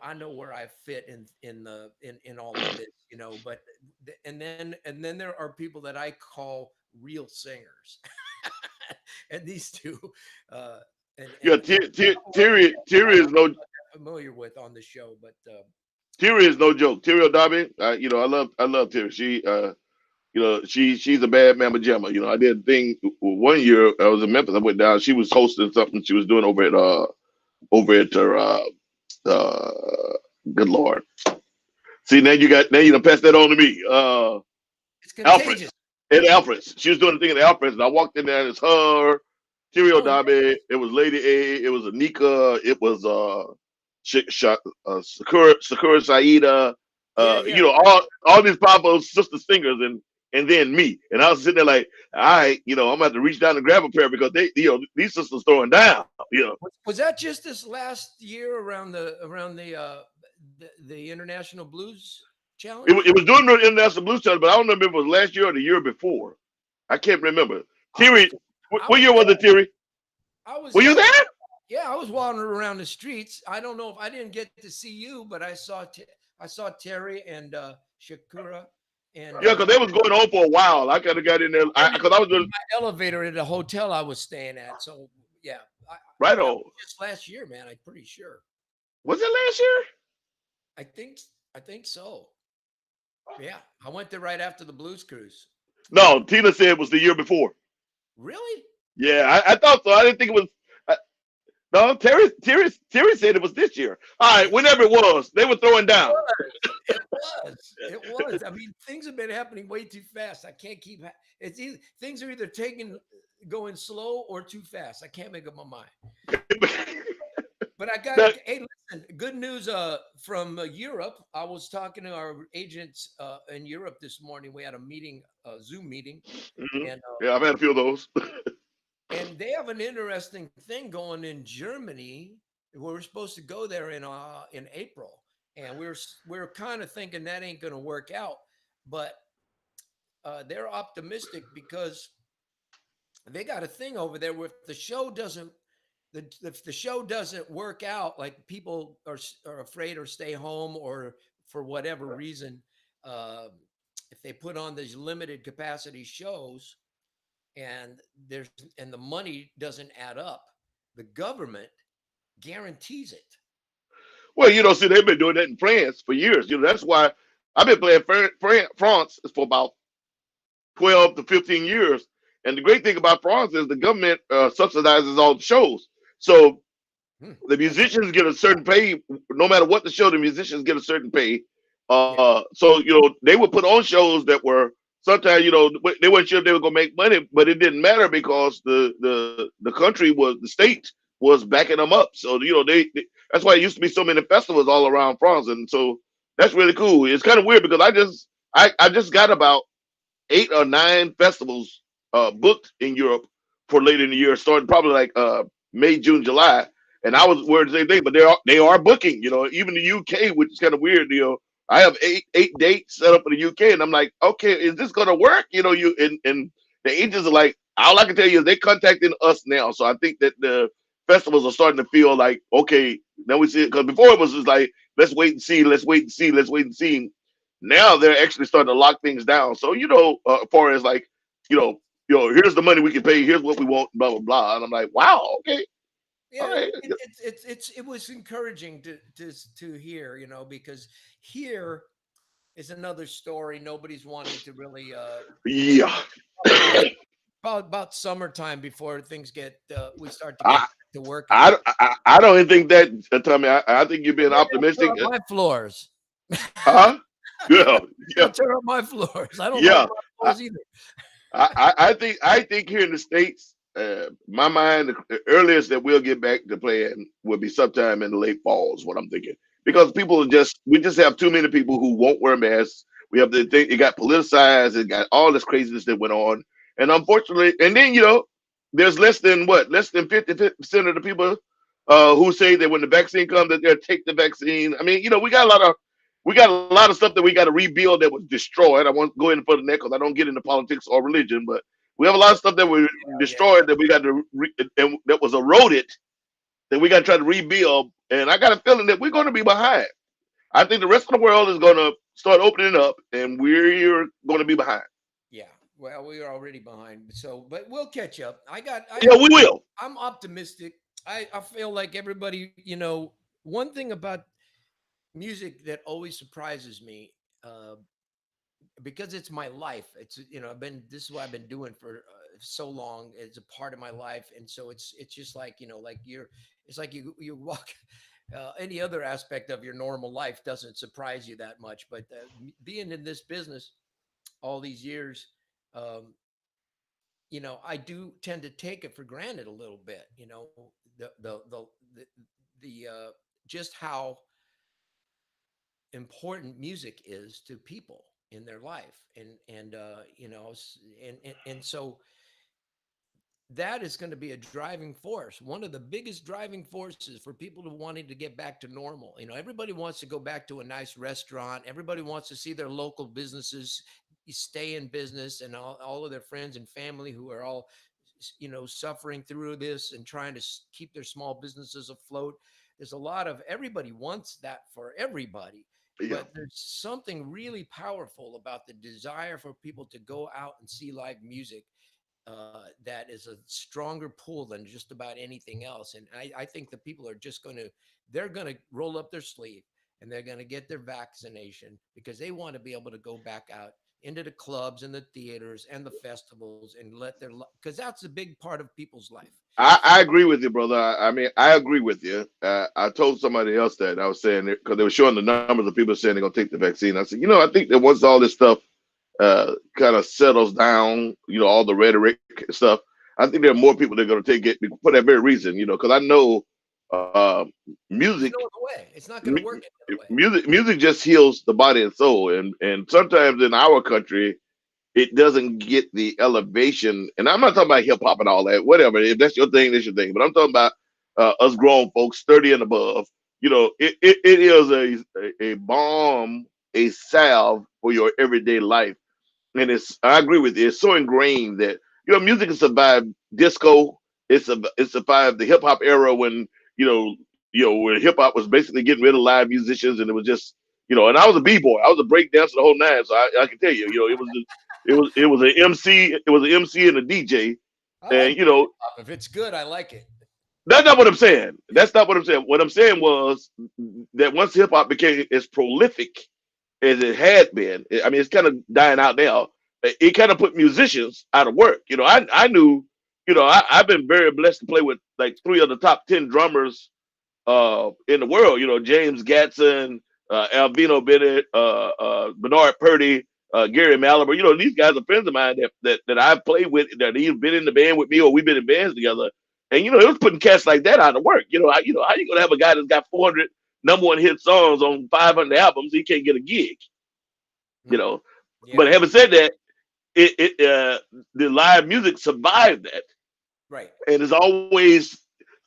I know where I fit in all of this. But and then there are people that I call real singers, and these two, uh, Yeah. and Terry is no familiar with on the show, but Terry is no joke. Terry O'Dobby. I love Terry. She's a bad mama jamma. I did a thing one year. I was in Memphis. I went down. She was hosting something she was doing over at her uh good Lord. See, now you done pass that on to me. it's Alfred's contagious. at Alfred's. She was doing the thing at Alfred's, and I walked in there, and it's her, Terry Oh, O'Dobby. It was Lady A. It was Anika. It was Sakura Saida. yeah, yeah. All these powerful sister singers, and then me. And I was sitting there like, all right, I'm gonna have to reach down and grab a pair because these sisters throwing down. Was that just this last year around the International Blues Challenge? It was during the International Blues Challenge, but I don't remember if it was last year or the year before. I can't remember. I was Terry, I what was year was it, Terry? I was Were you there. there? Yeah, I was wandering around the streets. I don't know if I didn't get to see you, but I saw Terry and Shakura and Yeah, because they was going on for a while. I kind of got in there because I was in doing my elevator at the hotel I was staying at. So yeah, right that on. was just last year, man. I'm pretty sure. Was it last year? I think I think so. Yeah, I went there right after the Blues Cruise. No, Tina said it was the year before. Really? Yeah, I thought so. I didn't think it was. Uh, no, Terry said it was this year. All right, It whenever it was, they were throwing down. was. It was. It was. I mean, things have been happening way too fast. I can't keep. It's either things are either going slow or too fast. I can't make up my mind. But I got. Now, Hey, listen. Good news. From Europe. I was talking to our agents in Europe this morning. We had a meeting, a Zoom meeting, mhm. and Yeah, I've had a few of those. they have an interesting thing going in Germany. We're supposed to go there in April, and we're kind of thinking that ain't going to work out. But they're optimistic because they got a thing over there where if the show doesn't if the show doesn't work out, like people are afraid or stay home or for whatever reason, uh, if they put on these limited capacity shows and there's and the money doesn't add up, the government guarantees it. Well, see, they've been doing that in France for years. That's why I've been playing France for about 12 to 15 years. And the great thing about France is the government subsidizes all the shows. So the That's musicians get a certain pay, no matter what the show. The musicians get a certain pay. yeah. So they would put on shows that were sometimes they weren't sure if they were gonna make money, but it didn't matter because the country was the state was backing them up. So that's why it used to be so many festivals all around France, and so that's really cool. It's kind of weird because I just got about 8 or 9 festivals booked in Europe for later in the year, starting probably like May, June, July. And I was worried the same thing, but they are booking. Even the UK, which is kind of weird. I have eight dates set up for the UK, and I'm like, okay, is this gonna work? And the agents are like, all I can tell you is they contacting us now. So I think that the festivals are starting to feel like, okay, now we see it, because before it was just like, let's wait and see, let's wait and see, let's wait and see. Now they're actually starting to lock things down. So as far as like, here's the money we can pay, here's what we want, blah blah blah. And I'm like, wow, okay, all Yeah, right, it was encouraging to hear, because here is another story. Nobody's wanting to really yeah. probably about summertime before things get we start to get I back to work again. I don't even think that, Tommy. I think you're being Maybe I'll tear optimistic, up my floors. huh? Yeah, I'll yeah, tear up my floors. I don't like yeah. my floors either. I think here in the states, my mind, the earliest that we'll get back to playing will be sometime in the late fall. Is what I'm thinking, Yeah, because we just have too many people who won't wear masks. We have the thing, it got politicized, it got all this craziness that went on, and unfortunately, and then there's less than 50% of the people who say that when the vaccine comes that they'll take the vaccine. I mean, we got a lot of stuff that we got to rebuild that was destroyed. I won't go into further than that because I don't get into politics or religion, but we have a lot of stuff that was yeah, destroyed that we got to and that was eroded that we got to try to rebuild. And I got a feeling that we're going to be behind. I think the rest of the world is going to start opening up, and we're going to be behind. yeah. Well, we are already behind, so but we'll catch up. Yeah, we will. I'm optimistic. I feel like everybody, one thing about music that always surprises me, uh, because it's my life. It's I've been this is what I've been doing for so long. It's a part of my life, and so it's just like like it's like you walk. Any other aspect of your normal life doesn't surprise you that much, but being in this business all these years, um, I do tend to take it for granted a little bit. The just how important music is to people in their life, and so that is going to be a driving force, one of the biggest driving forces for people to wanting to get back to normal. Everybody wants to go back to a nice restaurant. Everybody wants to see their local businesses stay in business, and all of their friends and family who are all suffering through this and trying to keep their small businesses afloat. There's a lot of everybody wants that for everybody, Yeah. but there's something really powerful about the desire for people to go out and see live music, that is a stronger pull than just about anything else. And I think the people are just they're going to roll up their sleeve and they're going to get their vaccination because they want to be able to go back out into the clubs and the theaters and the festivals and let because that's a big part of people's life. I agree with you, brother. I mean, I agree with you. I told somebody else that I was saying because they were showing the numbers of people saying they're gonna take the vaccine. I said, I think that once all this stuff kind of settles down, all the rhetoric and stuff, I think there are more people that are going to take it for that very reason, because I know music, There's no other way. It's not going to work any other way. music just heals the body and soul, and sometimes in our country it doesn't get the elevation. And I'm not talking about hip hop and all that, whatever. If that's your thing, that's your thing. But I'm talking about us grown folks, 30 and above. It is a balm, a salve for your everyday life. And I agree with you. It's so ingrained that music has survived disco. It survived the hip hop era when when hip hop was basically getting rid of live musicians, and it was just And I was a b boy. I was a break dancer the whole nine. So I can tell you, it was an MC. It was an MC and a DJ, I and like if it's good, I like it. that's not what I'm saying. That's not what I'm saying. What I'm saying was that once hip hop became as prolific as it had been, I mean, it's kind of dying out now. It kind of put musicians out of work. I knew, I've been very blessed to play with like 3 of the top 10 drummers in the world. James Gatson, Alvino Bennett, Bernard Purdy, Gary Malaber. These guys are friends of mine that I've played with, that he's been in the band with me, or we've been in bands together. And it was putting cats like that out of work. How you gonna have a guy that's got 400 number one hit songs on 500 albums? He can't get a gig. You Mm, know. But yeah, having said that, the live music survived that right. and has always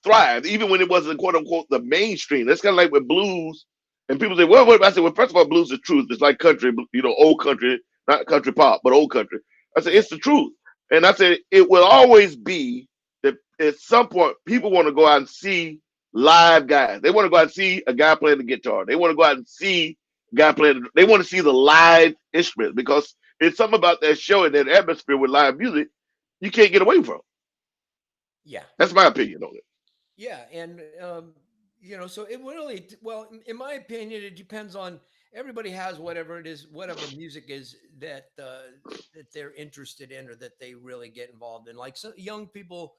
thrived, even when it wasn't quote unquote the mainstream. That's kind of like with blues. And people say, well, what? I said, well, first of all, blues is truth. It's like country, old country, not country pop, but old country. I said, Yeah, it's the truth. And I said, it will always be that at some point, people want to go out and see live guys. They want to go out and see a guy playing the guitar. They want to go out and see a guy playing, they want to see the live instrument because it's something about that show and that atmosphere with live music you can't get away from. yeah. That's my opinion on it. Yeah, and so it really, well, in my opinion, it depends on everybody has whatever it is, whatever music is that they're interested in or that they really get involved in. Like some young people,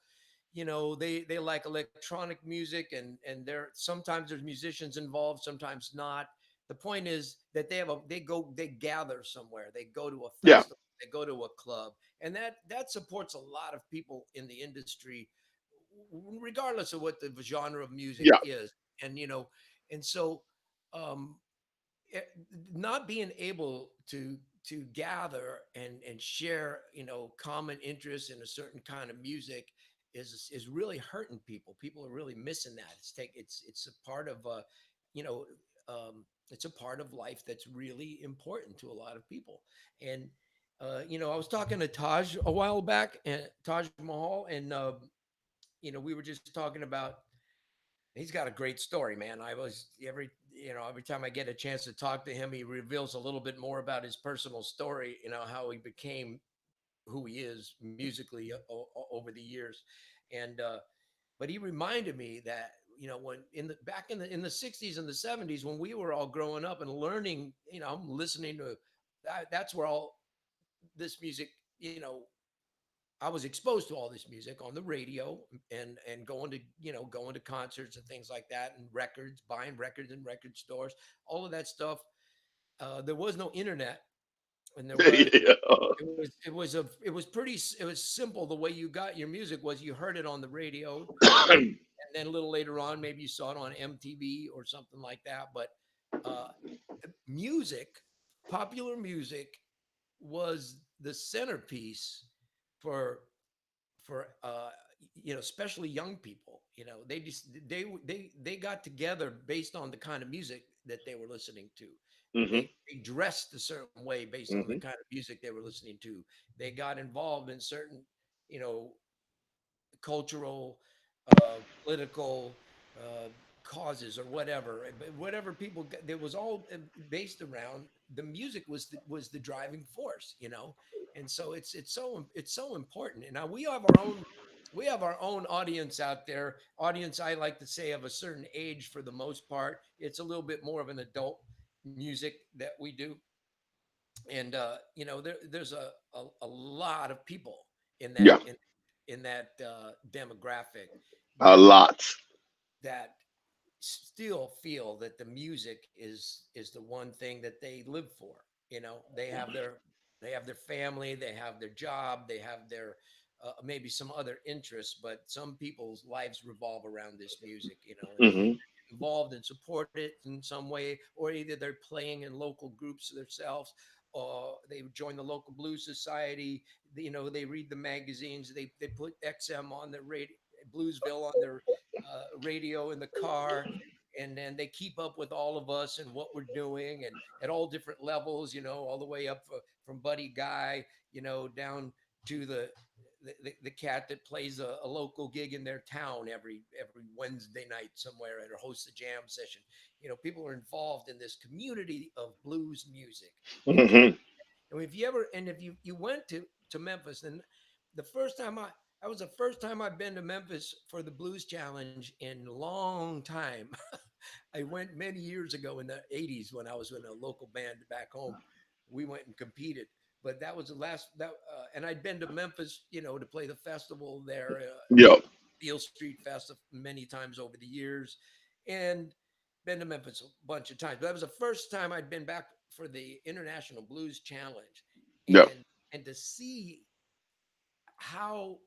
they like electronic music, and there sometimes there's musicians involved, sometimes not. The point is that they gather somewhere, they go to a Yeah, festival, they go to a club, and that supports a lot of people in the industry regardless of what the genre of music yeah, is. And and so um it, not being able to gather and share common interests in a certain kind of music is really hurting people. People are really missing that. It's a part of you know it's a part of life that's really important to a lot of people. And I was talking to Taj a while back, and Taj Mahal, and we were just talking about. He's got a great story, man. I was every time I get a chance to talk to him, he reveals a little bit more about his personal story. How he became who he is musically over the years, and but he reminded me that when back in the '60s and the '70s when we were all growing up and learning, I'm listening to that's where all this music, I was exposed to all this music on the radio and going to concerts and things like that, and records, buying records in record stores, all of that stuff. There was no internet, and yeah. it was simple. The way you got your music was you heard it on the radio, and then a little later on, maybe you saw it on MTV or something like that. But uh, music, popular music, was the centerpiece for for especially young people. They got together based on the kind of music that they were listening to. hmm They dressed a certain way based on the hmm kind of music they were listening to. They got involved in certain you know cultural, political causes or whatever. But whatever there was all based around the music was the driving force, and so it's so important. And now we have our own audience out there. Audience, I like to say, of a certain age for the most part. It's a little bit more of an adult music that we do, and there's a lot of people in that Yeah, in that demographic a that lot. that still feel that the music is the one thing that they live for. They have their family, they have their job, they have their maybe some other interests, but some people's lives revolve around this music, and they hmm either get involved and support it in some way, or either they're playing in local groups themselves, or they join the local blues society. They read the magazines, they put XM on their radio, Bluesville on their radio in the car, and then they keep up with all of us and what we're doing, and at all different levels, all the way up from Buddy Guy, down to the cat that plays a local gig in their town every Wednesday night somewhere, or hosts a jam session. People are involved in this community of blues music. And hmm if you ever, and if you went to Memphis, and the first time that was the first time I've been to Memphis for the Blues Challenge in a long time. I went many years ago in the '80s when I was in a local band back home. We went and competed, but that was the last and I'd been to Memphis, to play the festival there, Yeah, Beale Street Festival, many times over the years, and been to Memphis a bunch of times. But that was the first time I'd been back for the International Blues Challenge, yeah, and to see how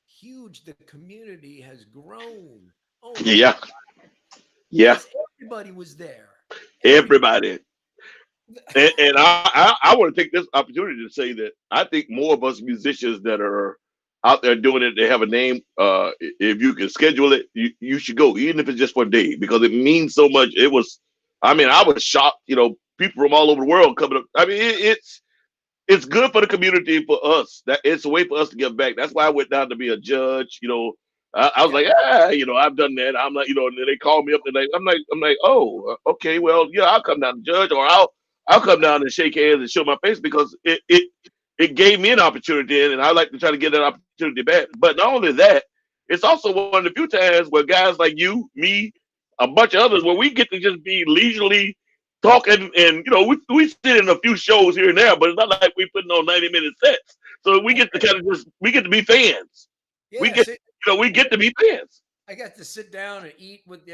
huge the community has grown. Oh my, Yeah, yeah, because everybody was there. Every everybody. And I want to take this opportunity to say that I think more of us musicians that are out there doing it, they have a name. If you can schedule it, you should go, even if it's just for a day, because it means so much. It was, I mean, I was shocked. People from all over the world coming up. I mean, it's good for the community, for us. That it's a way for us to give back. That's why I went down to be a judge. I was yeah, like, I've done that. I'm like, and then they call me up and I'm like, oh, okay, well, yeah, I'll come down and judge, or I'll come down and shake hands and show my face, because it gave me an opportunity, and I like to try to get that opportunity back. But not only that, it's also one of the few times where guys like you, me, a bunch of others, where we get to just be leisurely talking, and we sit in a few shows here and there, but it's not like we putting on 90-minute sets. So we get to kind of just we get to be fans. We get yes. we get to be fans. I got to sit down and eat with,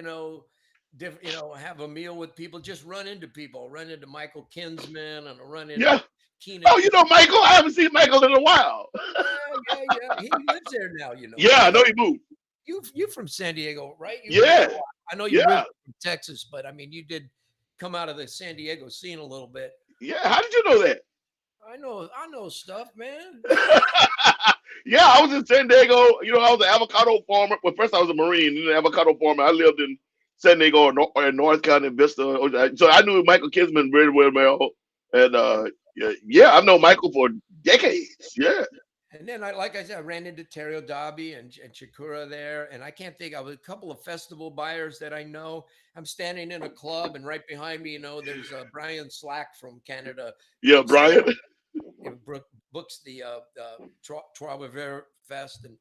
different, have a meal with people, just run into people, run into Michael Kinsman and run into Yeah. Keenan. Oh, Michael. I haven't seen Michael in a while. Yeah, yeah, yeah. He lives there now, Yeah, I know he moved. You from San Diego, right? Yeah, I know you're yeah, originally from Texas, but I mean, you did come out of the San Diego scene a little bit. yeah. How did you know that? I know stuff, man. Yeah, I was in San Diego. I was an avocado farmer. Well, first I was a Marine, then an avocado farmer. I lived in San Diego, or North County, Vista. So I knew Michael Kinsman very well, Mel. And yeah, I've known Michael for decades. Yeah, And then like I said, I ran into Terrio Dobby and Chikura there. And I can't think of a couple of festival buyers that I know. I'm standing in a club, and right behind me, there's Brian Slack from Canada, yeah, books Brian. books the Trois Fest. And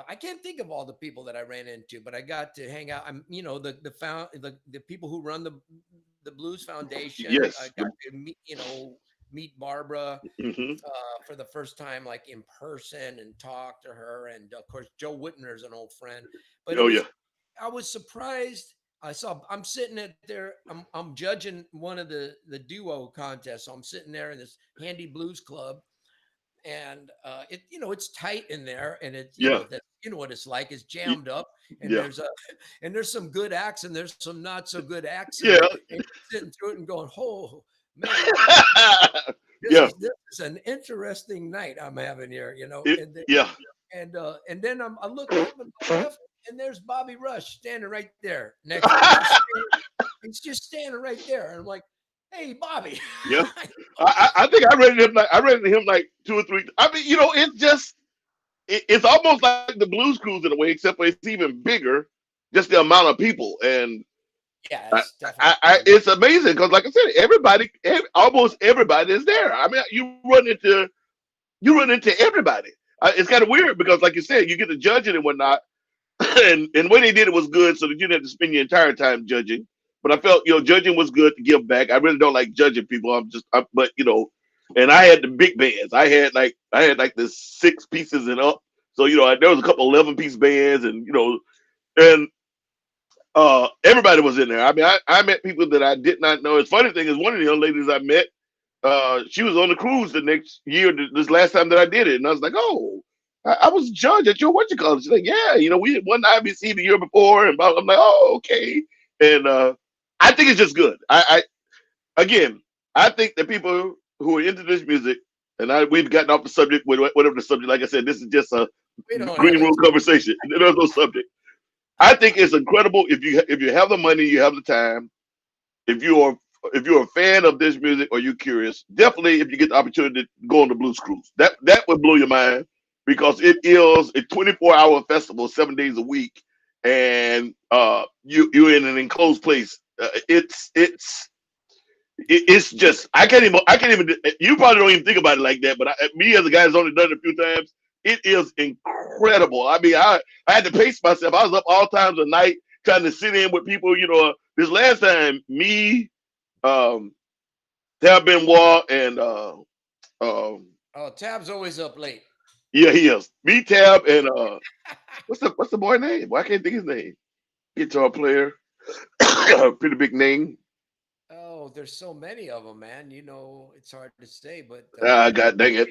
I can't think of all the people that I ran into, but I got to hang out. I'm, the people who run the Blues Foundation. I Yes. got to meet Barbara Hmm. for the first time, like in person, and talk to her. And of course, Joe Whitner is an old friend. But Oh yeah. I was surprised. I'm sitting at there. I'm judging one of the duo contests. So I'm sitting there in this handy blues club, and it's tight in there, and it's Yeah. that what it's like. It's y- jammed up, and Yeah. there's some good acts, and there's some not so good acts, and, Yeah. and you're sitting through it and going, oh man, this Yeah. is this is an interesting night I'm having here, Yeah. and then I look up and left, and there's Bobby Rush standing right there next to me. He's just standing right there, and I'm like, hey, Bobby. Yeah. I think I read him like two or three. I mean, it's almost like the Blues Cruise in a way, except for it's even bigger, just the amount of people. And Yeah, I, it's definitely it's amazing because, like I said, almost everybody is there. I mean, you run into everybody. It's kind of weird because, like you said, you get to judge it and whatnot, and the way they did it was good, so that you didn't have to spend your entire time judging. But I felt, judging was good to give back. I really don't like judging people. But and I had the big bands. I had like the 6 pieces and up. So there was a couple 11-piece bands, and everybody was in there. I mean, I met people that I did not know. It's funny thing is, one of the young ladies I met, she was on the cruise the next year, this last time that I did it, and I was like, oh, I was judged at your what you call it. She's like, yeah, we had won the IBC the year before, and I'm like, oh, okay. And I think it's just good. Again, I think that people who are into this music, and we've gotten off the subject with whatever the subject. Like I said, this is just a we don't have green it. room conversation. There's no subject. I think it's incredible if you have the money, you have the time. If you're a fan of this music or you're curious, definitely if you get the opportunity to go on the Blues Cruise, that would blow your mind because it is a 24-hour festival, 7 days a week, and you're in an enclosed place. It's just I can't even. You probably don't even think about it like that, but me as a guy that's only done it a few times, it is incredible. I mean, I had to pace myself. I was up all times of night trying to sit in with people. This last time, me, um, Tab Benoit, and um, Oh, Tab's always up late. yeah, he is. Me, Tab, and what's the boy name? Well, I can't think his name. Guitar player, pretty big name. Oh, there's so many of them, man. It's hard to say, but Ah, God dang it.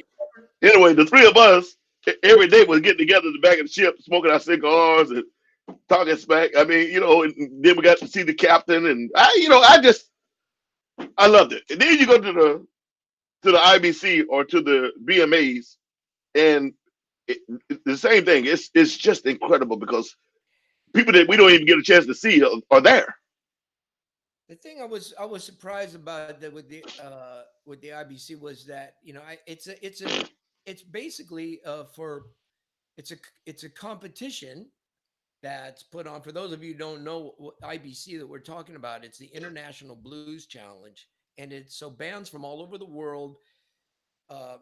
Anyway, the three of us. every day was getting together in the back of the ship, smoking our cigars and talking smack. I mean, and then we got to see the captain, and I loved it. And then you go to the IBC or to the BMAs, and the same thing. It's just incredible because people that we don't even get a chance to see are there. The thing I was surprised about that with the IBC was that it's basically it's a competition that's put on. For those of you who don't know what IBC that we're talking about, it's the International Blues Challenge, and it's so bands from all over the world uh,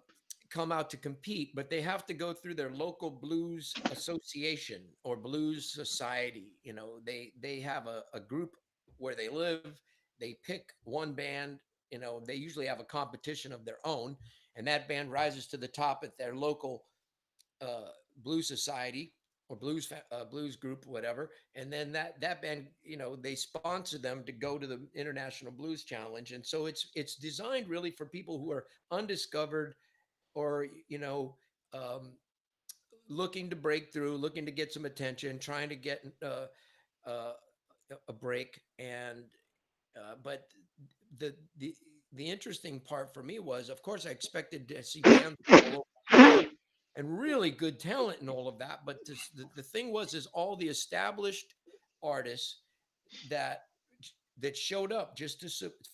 come out to compete, but they have to go through their local blues association or blues society. They have a group where they live. They pick one band. They usually have a competition of their own, and that band rises to the top at their local blues society or blues group, whatever. And then that band, they sponsor them to go to the International Blues Challenge, and so it's designed really for people who are undiscovered or um, looking to break through, looking to get some attention, trying to get uh, a break. And but the the the interesting part for me was, of course, I expected to see bands from all over the world and really good talent and all of that. But the thing was, is all the established artists that that showed up just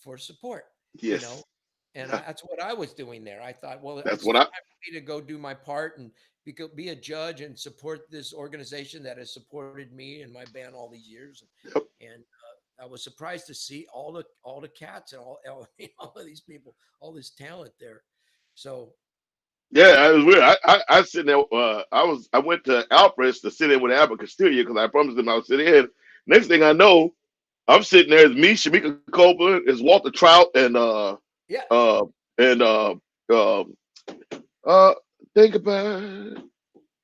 for support, you know. Yes, And that's what I was doing there. I thought, well, that's it's what time I. for me to go do my part and be a judge and support this organization that has supported me and my band all these years. Yep. And I was surprised to see all the cats and all of these people, all this talent there. So Yeah, it was weird. I sitting there. I went to Alfred's to sit in with Albert Castillo because I promised him I would sit in. Next thing I know, I'm sitting there. It's me, Shamika Copeland, it's Walter Trout, yeah, uh and uh, uh think about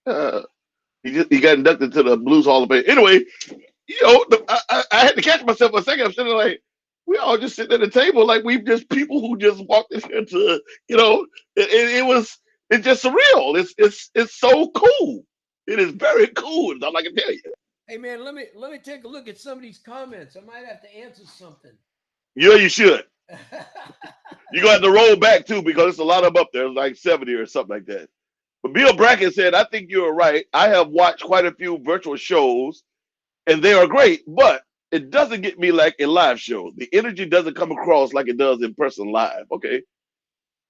it. He got inducted to the Blues Hall of Fame. Anyway, I had to catch myself for a second. I'm sitting there like, we all just sitting at the table like we just people who just walked in here to, it's just surreal. It's so cool. It is very cool. That's all I can tell you. hey man, let me take a look at some of these comments. I might have to answer something. You should. You're gonna have to roll back too because there's a lot of them up there, like 70 or something like that. But Bill Brackett said, I think you're right. I have watched quite a few virtual shows and they are great, but it doesn't get me like a live show. The energy doesn't come across like it does in person live. Okay.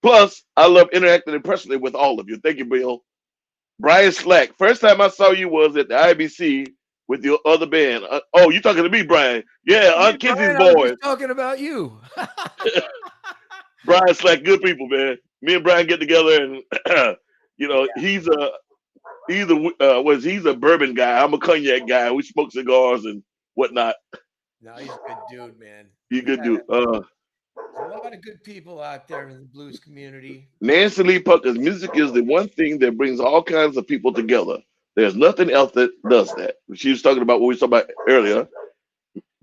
Plus, I love interacting personally with all of you. Thank you, Bill. Brian Slack. First time I saw you was at the IBC with your other band. Oh, you talking to me, Brian? Yeah, Me, Aunt Kizzy's Brian, I was boys. just talking about you. Brian Slack, good people, man. Me and Brian get together, and Yeah, he's a bourbon guy. I'm a cognac guy. We smoke cigars and whatnot. no, he's a good dude, man. He's a We good got dude. there's a lot of good people out there in the blues community. Nancy Lee Pucker's music is the one thing that brings all kinds of people together. There's nothing else that does that. She was talking about what we talked about earlier.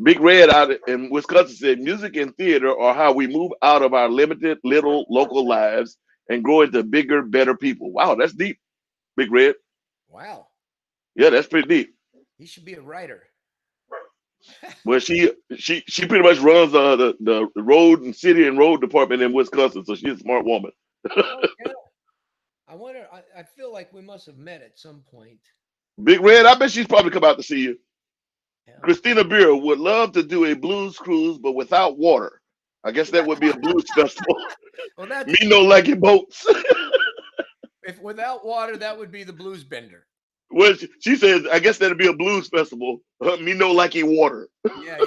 Big Red out in Wisconsin said, music and theater are how we move out of our limited little local lives and grow into bigger, better people. Wow, that's deep, Big Red. Wow, Yeah, that's pretty deep. he should be a writer. Well, she pretty much runs the road and city and road department in Wisconsin, so she's a smart woman. Oh yeah. I wonder. I feel like we must have met at some point. Big Red, I bet she's probably come out to see you. Yeah. Christina Beer would love to do a blues cruise, but without water. I guess that would be a blues festival. Well, Me that's no liking boats. if without water, that would be the blues bender. Well, she says, I guess that'd be a blues festival. Me no liking water. Yeah,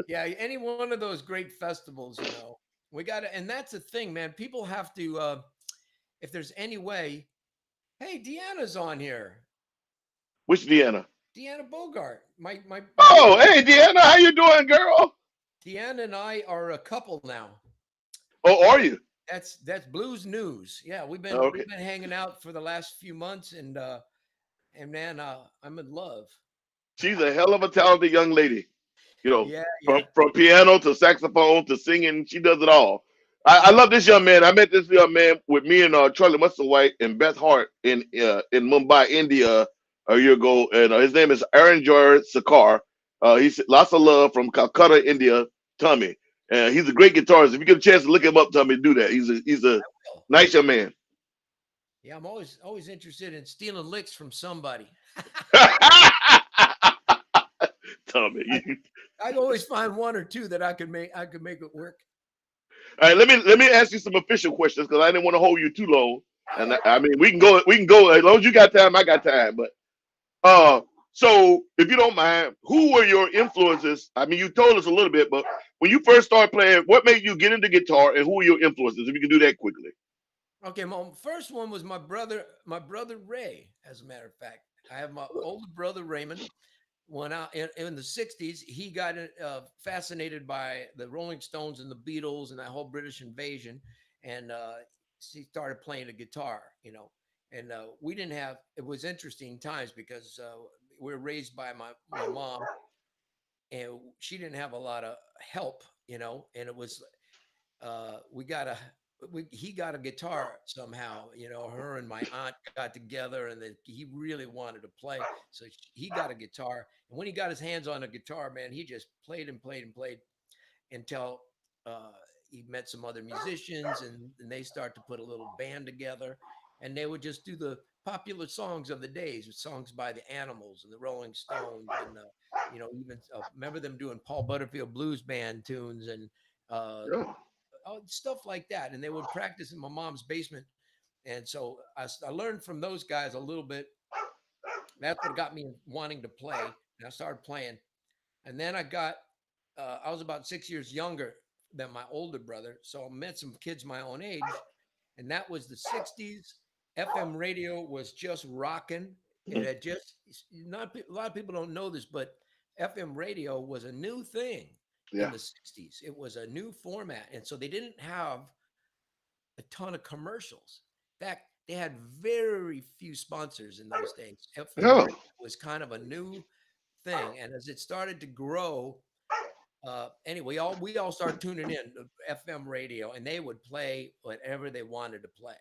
yeah. Any one of those great festivals, we got to, and that's the thing, man. People have to, if there's any way. Hey, Deanna's on here. Which Deanna? Deanna Bogart. My Oh, hey Deanna, how you doing, girl? Deanna and I are a couple now. Oh, are you? That's blues news. Yeah, we've been Okay. we've been hanging out for the last few months, and man, I'm in love. She's a hell of a talented young lady. Yeah, yeah. From piano to saxophone to singing, she does it all. I love this young man. I met this young man with me and Charlie Musselwhite and Beth Hart in Mumbai, India, a year ago, and his name is Aaron Joy Sakar. He's lots of love from Calcutta, India. Tommy, and he's a great guitarist. If you get a chance to look him up, Tommy, do that. He's a Will. nice young man. Yeah, I'm always interested in stealing licks from somebody. Tommy, I I always find one or two that I could make it work. all right, let me ask you some official questions because I didn't want to hold you too long. All And right. I mean, we can go as long as you got time. I got time. But uh, so if you don't mind, who were your influences? I mean, you told us a little bit, but when you first started playing, what made you get into guitar, and who were your influences? If you can do that quickly. Okay, my first one was my brother Ray. As a matter of fact, I have my older brother Raymond. When in the '60s, he got fascinated by the Rolling Stones and the Beatles and that whole British invasion, and he started playing the guitar. And we didn't have. It was interesting times because we were raised by my mom, and she didn't have a lot of help. And it was we got a he got a guitar somehow. Her and my aunt got together, and then he really wanted to play, so he got a guitar. And when he got his hands on a guitar, man, he just played and played and played until uh, he met some other musicians, and they start to put a little band together, and they would just do the popular songs of the days, songs by the Animals and the Rolling Stones, and even remember them doing Paul Butterfield Blues Band tunes and uh, Yeah. stuff like that. And they would practice in my mom's basement. And so I learned from those guys a little bit. That's what got me wanting to play. And I started playing. And then I was about 6 years younger than my older brother. So I met some kids my own age. And that was the '60s. FM radio was just rocking. It Mhm. had just, not a lot of people don't know this, but FM radio was a new thing in Yeah. the '60s. It was a new format. And so they didn't have a ton of commercials. In fact, they had very few sponsors in those days. FM Yeah. radio was kind of a new thing. And as it started to grow, anyway, we all started tuning in to FM radio, and they would play whatever they wanted to play.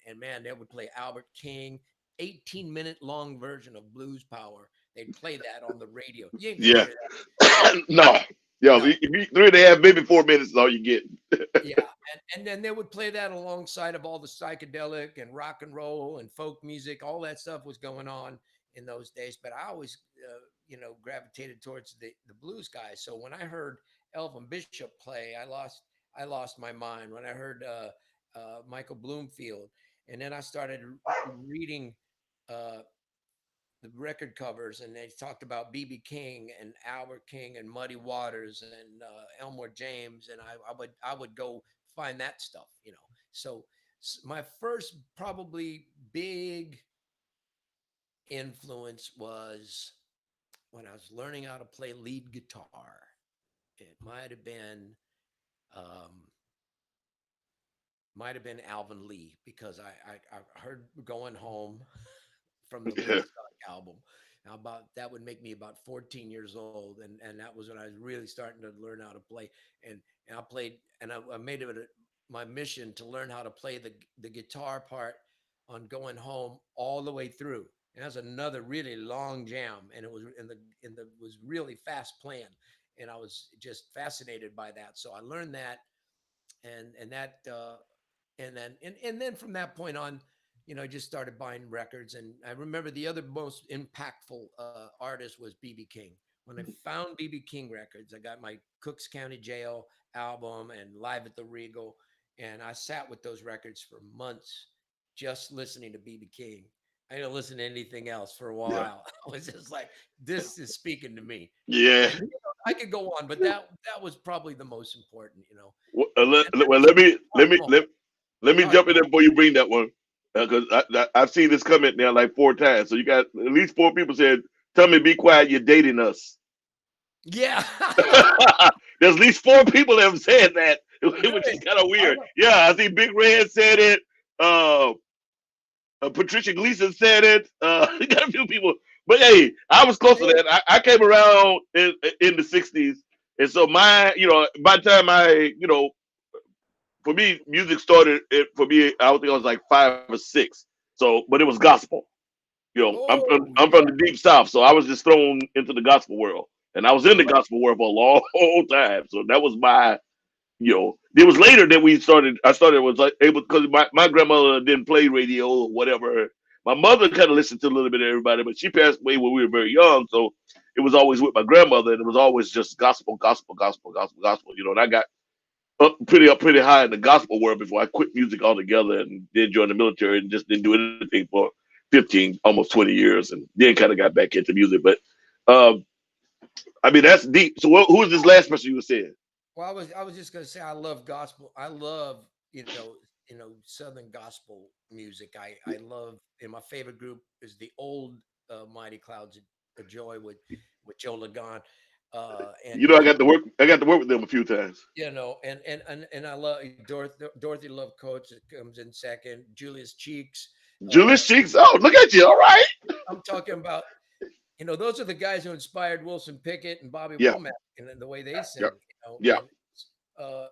And man, they would play Albert King, 18-minute long version of Blues Power. They'd play that on the radio. You ain't gonna Yeah. hear that. No. Yo, No. 3.5, maybe 4 minutes is all you get. Yeah, and then they would play that alongside of all the psychedelic and rock and roll and folk music. All that stuff was going on in those days. But I always, gravitated towards the blues guys. So when I heard Elvin Bishop play, I lost my mind. When I heard Michael Bloomfield, and then I started reading. Uh, the record covers, and they talked about BB King and Albert King and Muddy Waters and Elmore James, and I would go find that stuff. So my first probably big influence was when I was learning how to play lead guitar. It um, might have been Alvin Lee, because I heard Going Home from the Woodstock album. Now about that would make me about 14 years old, and that was when I was really starting to learn how to play. And I played, and I made it my mission to learn how to play the guitar part on Going Home all the way through. And that's another really long jam, and it was in the was really fast playing, and I was just fascinated by that. So I learned that, and that and then from that point on, I just started buying records. And I remember the other most impactful artist was BB King. When I found BB King records, I got my Cooks County Jail album and Live at the Regal, and I sat with those records for months just listening to BB King. I didn't listen to anything else for a Yeah. while. I was just like, this is speaking to me. Yeah. And I could go on, but that was probably the most important. Well, And then well, I started let buying me more. let, let me Go ahead. jump in there before you bring that one, because I've seen this comment now like 4 times. So you got at least 4 people said, "Tell me, be quiet, you're dating us." Yeah. There's at least 4 people that have said that, which is Really? kind of I weird. don't. Yeah, I see Big Red said it. Uh, Patricia Gleason said it. You got a few people, but hey, I was close to Hey, that. I came around in the '60s, and so by the time I for me, music started it for me. I would think I was like 5 or 6. So, but it was gospel. You know, Oh I'm from yeah. the deep south, so I was just thrown into the gospel world, and I was in the Right. gospel world for a long time. So that was my, you know, it was later that we started. I started was like able because my grandmother didn't play radio or whatever. My mother kind of listened to a little bit of everybody, but she passed away when we were very young, so it was always with my grandmother, and it was always just gospel, gospel, gospel, gospel, gospel. You know, and I got up pretty high in the gospel world before I quit music altogether and then joined the military and just didn't do anything for 15, almost 20 years, and then kind of got back into music. But um, I mean, that's deep. So who was this last person you were saying? Well, I was just gonna say I love gospel. I love Southern gospel music. I love, and my favorite group is the old Mighty Clouds of Joy with Joe Lagan, You know, and I got to work with them a few times. and I love Dorothy Love Coates that comes in second. Julius Cheeks. Uh, Julius Cheeks. Oh, look at you. All right. I'm talking about, those are the guys who inspired Wilson Pickett and Bobby Yeah. Womack and the way they Yeah. sing. Yeah. Uh,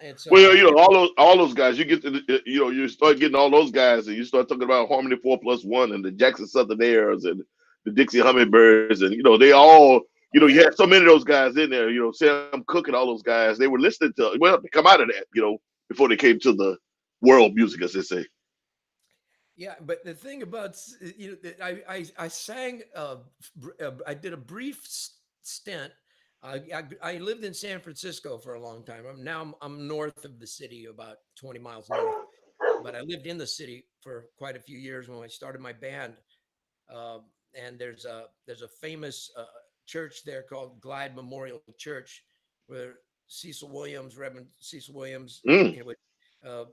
and so Well, I, you know, all those guys. You get to you know, you start getting all those guys, and you start talking about Harmony 4+1 and the Jackson Southern Airs and the Dixie Hummingbirds, and you know, they all, you know, oh you yeah, had so many of those guys in there. You know, Sam Cooke and all those guys. They were listening to, well, they come out of that, you know, before they came to the world music, as they say. yeah. But the thing about that I sang. I did a brief stint. I lived in San Francisco for a long time. I'm north of the city, about 20 miles north. But I lived in the city for quite a few years when I started my band. Um, and there's a famous church there called Glide Memorial Church, where Cecil Williams, Reverend Cecil Williams, Mm. uh,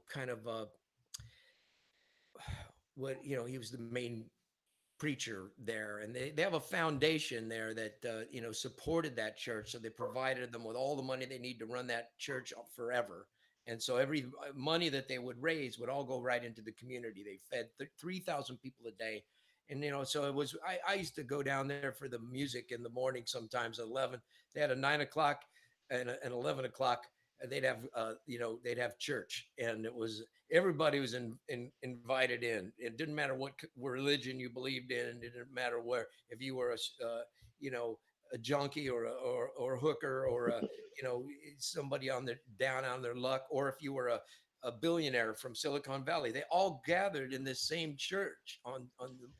kind of what he was the main preacher there, and they have a foundation there that supported that church, so they provided them with all the money they need to run that church forever. And so every money that they would raise would all go right into the community. They fed 3,000 people a day. And so it was, I used to go down there for the music in the morning, sometimes at 11. They had a 9 o'clock and an 11 o'clock. They'd have church, and it was everybody was invited in. It didn't matter what religion you believed in. It didn't matter where, if you were you know, a junkie or a hooker or somebody on their down on their luck, or if you were a billionaire from Silicon Valley. They all gathered in this same church and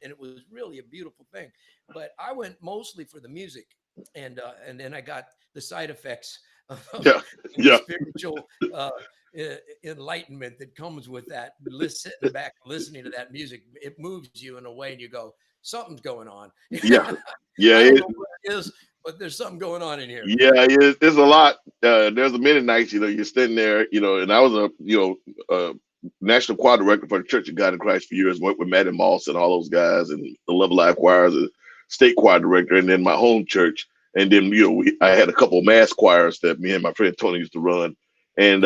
it was really a beautiful thing. But I went mostly for the music, and then I got the side effects of Yeah. the Yeah. spiritual enlightenment that comes with that. Sitting back, listening to that music, it moves you in a way, and you go, "Something's going on." Yeah. Yeah. I don't know what it is, but there's something going on in here. Yeah, there's a lot. There's a many nights, you know, you're sitting there, you know, and I was national choir director for the Church of God in Christ for years, worked with Matty Moss and all those guys, and the Love Alive choirs, and state choir director, and then my home church, and then I had a couple of mass choirs that me and my friend Tony used to run, and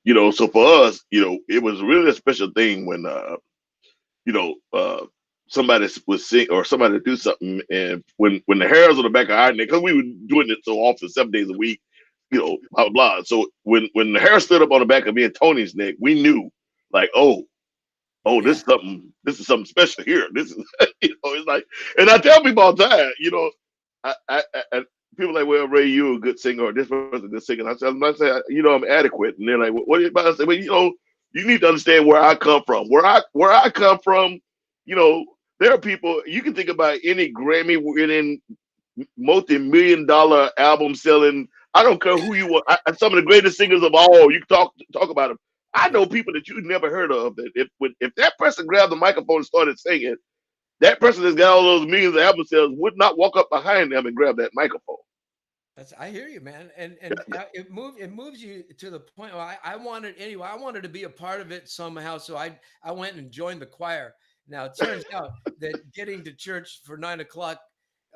Yeah, so for us, it was really a special thing when you know, somebody would sing or somebody would do something, and when the hairs on the back of our neck, because we were doing it so often, 7 days a week, blah blah. So when the hair stood up on the back of me and Tony's neck, we knew, like, oh, yeah, this is something special here. This is, it's like, and I tell people all the time, I people are like, well, Ray, you're a good singer, or this person is a good singer. And I said, I'm not saying, I'm adequate. And they're like, what are you about to say? Well, you need to understand where I come from. Where I come from, you know, there are people, you can think about any Grammy winning, multi-million-dollar album selling. I don't care who you are. Some of the greatest singers of all. You can talk about them. I yeah. know people that you've never heard of. That if that person grabbed the microphone and started singing, that person that's got all those millions of album sales would not walk up behind them and grab that microphone. I hear you, man, and it moves you to the point. Well, I wanted anyway. I wanted to be a part of it somehow, so I went and joined the choir. Now it turns out that getting to church for 9 o'clock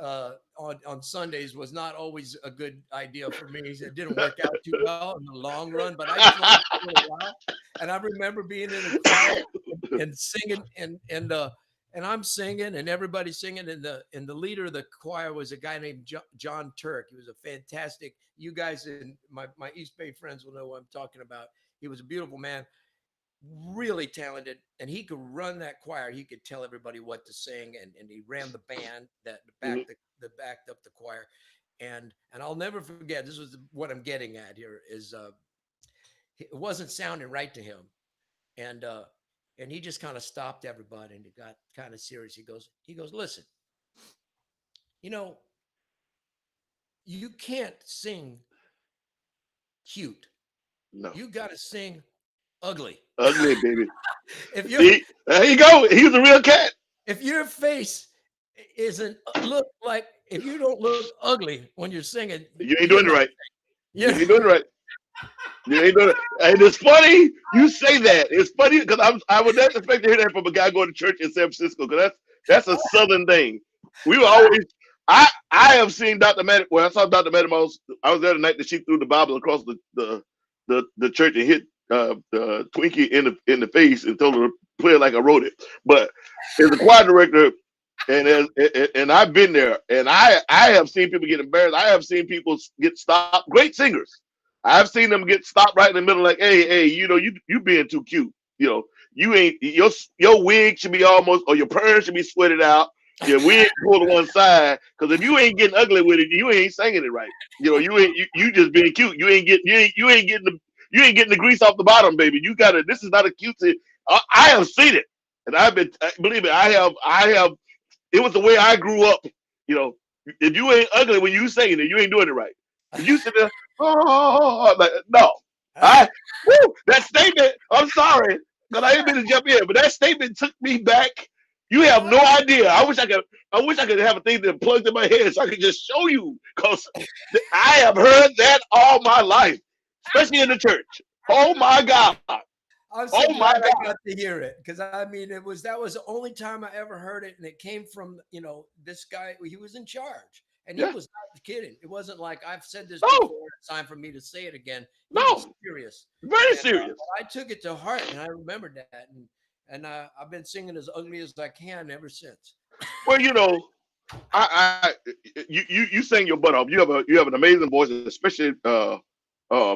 on Sundays was not always a good idea for me. It didn't work out too well in the long run, but I joined for a while, and I remember being in the choir and singing, and I'm singing, and everybody's singing, and the leader of the choir was a guy named John Turk. He was a fantastic. You guys and my East Bay friends will know what I'm talking about. He was a beautiful man, really talented, and he could run that choir. He could tell everybody what to sing, and he ran the band that Mhm. backed up the choir, and I'll never forget. This was what I'm getting at here is it wasn't sounding right to him, and he just kind of stopped everybody and it got kind of serious. He goes, listen, you know, you can't sing cute. No, You got to sing ugly. ugly baby. if you See, there you go. He was a real cat. if your face isn't look like if you don't look ugly when you're singing, You ain't you're doing it not. right. You Yeah. ain't doing it right. You ain't doing it. And it's funny you say that. It's funny because I would never expect to hear that from a guy going to church in San Francisco because that's a Southern thing. We were always. I have seen Dr. Matty. Well, I saw Dr. Matty. I was there the night that she threw the Bible across the church and hit Twinkie in the face and told her to play it like I wrote it. But as a choir director, and I've been there, and I have seen people get embarrassed. I have seen people get stopped. Great singers. I've seen them get stopped right in the middle, like, hey, you being too cute. You know, you ain't your wig should be almost, or your purse should be sweated out. Your wig pulled to one side, because if you ain't getting ugly with it, you ain't singing it right. You know, you just being cute. You ain't getting the grease off the bottom, baby. You gotta. This is not a cute thing. I have seen it, and I've been. Believe me, I have. It was the way I grew up. You know, if you ain't ugly when you singing it, you ain't doing it right. If you sit there, oh, like, no, I, that statement. I'm sorry, because I ain't been to jump in, but that statement took me back. You have no idea. I wish I could. I wish I could have a thing that plugged in my head so I could just show you, because I have heard that all my life, especially in the church. Oh my God. I'm Oh so my glad I God. got to hear it because I mean that was the only time I ever heard it, and it came from this guy. He was in charge, and he Yeah. was not kidding. It wasn't like I've said this No. before. It's time for me to say it again. He was No. serious, Very and serious. I took it to heart, and I remembered that, and I've been singing as ugly as I can ever since. Well, you sang your butt off. You have an amazing voice, especially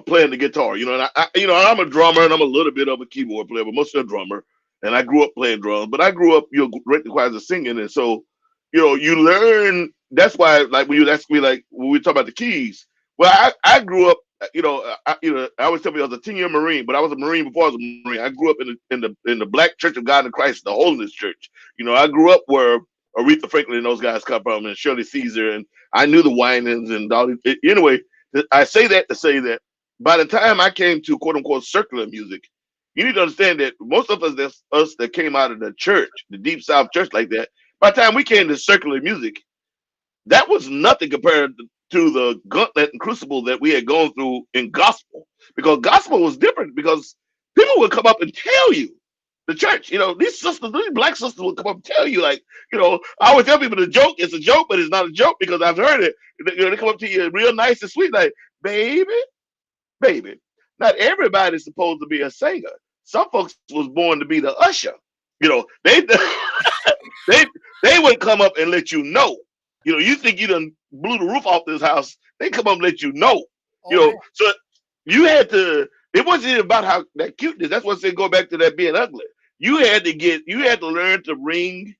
playing the guitar. And I'm a drummer and I'm a little bit of a keyboard player, but mostly a drummer. And I grew up playing drums, but I grew up right the choirs of singing, and so you learn. That's why, like when you ask me, like when we talk about the keys. Well, I grew up. I always tell me I was a 10-year Marine, but I was a Marine before I was a Marine. I grew up in the Black Church of God in Christ, the Holiness Church. I grew up where Aretha Franklin and those guys come from, and Shirley Caesar, and I knew the Winans and all. Anyway, I say that to say that by the time I came to quote unquote secular music, you need to understand that most of us that came out of the church, the Deep South church like that, by the time we came to secular music, that was nothing compared to the gauntlet and crucible that we had gone through in gospel. Because gospel was different, because people would come up and tell you, the church, these black sisters would come up and tell you, like, I always tell people the joke is a joke, but it's not a joke, because I've heard it. They come up to you real nice and sweet, like, baby, not everybody's supposed to be a singer. Some folks was born to be the usher. They they they would come up and let you know. You think you done blew the roof off this house? They come up and let you know. Oh yeah, So you had to. It wasn't even about how that cuteness. That's what they go back to that being ugly. You had to learn to wring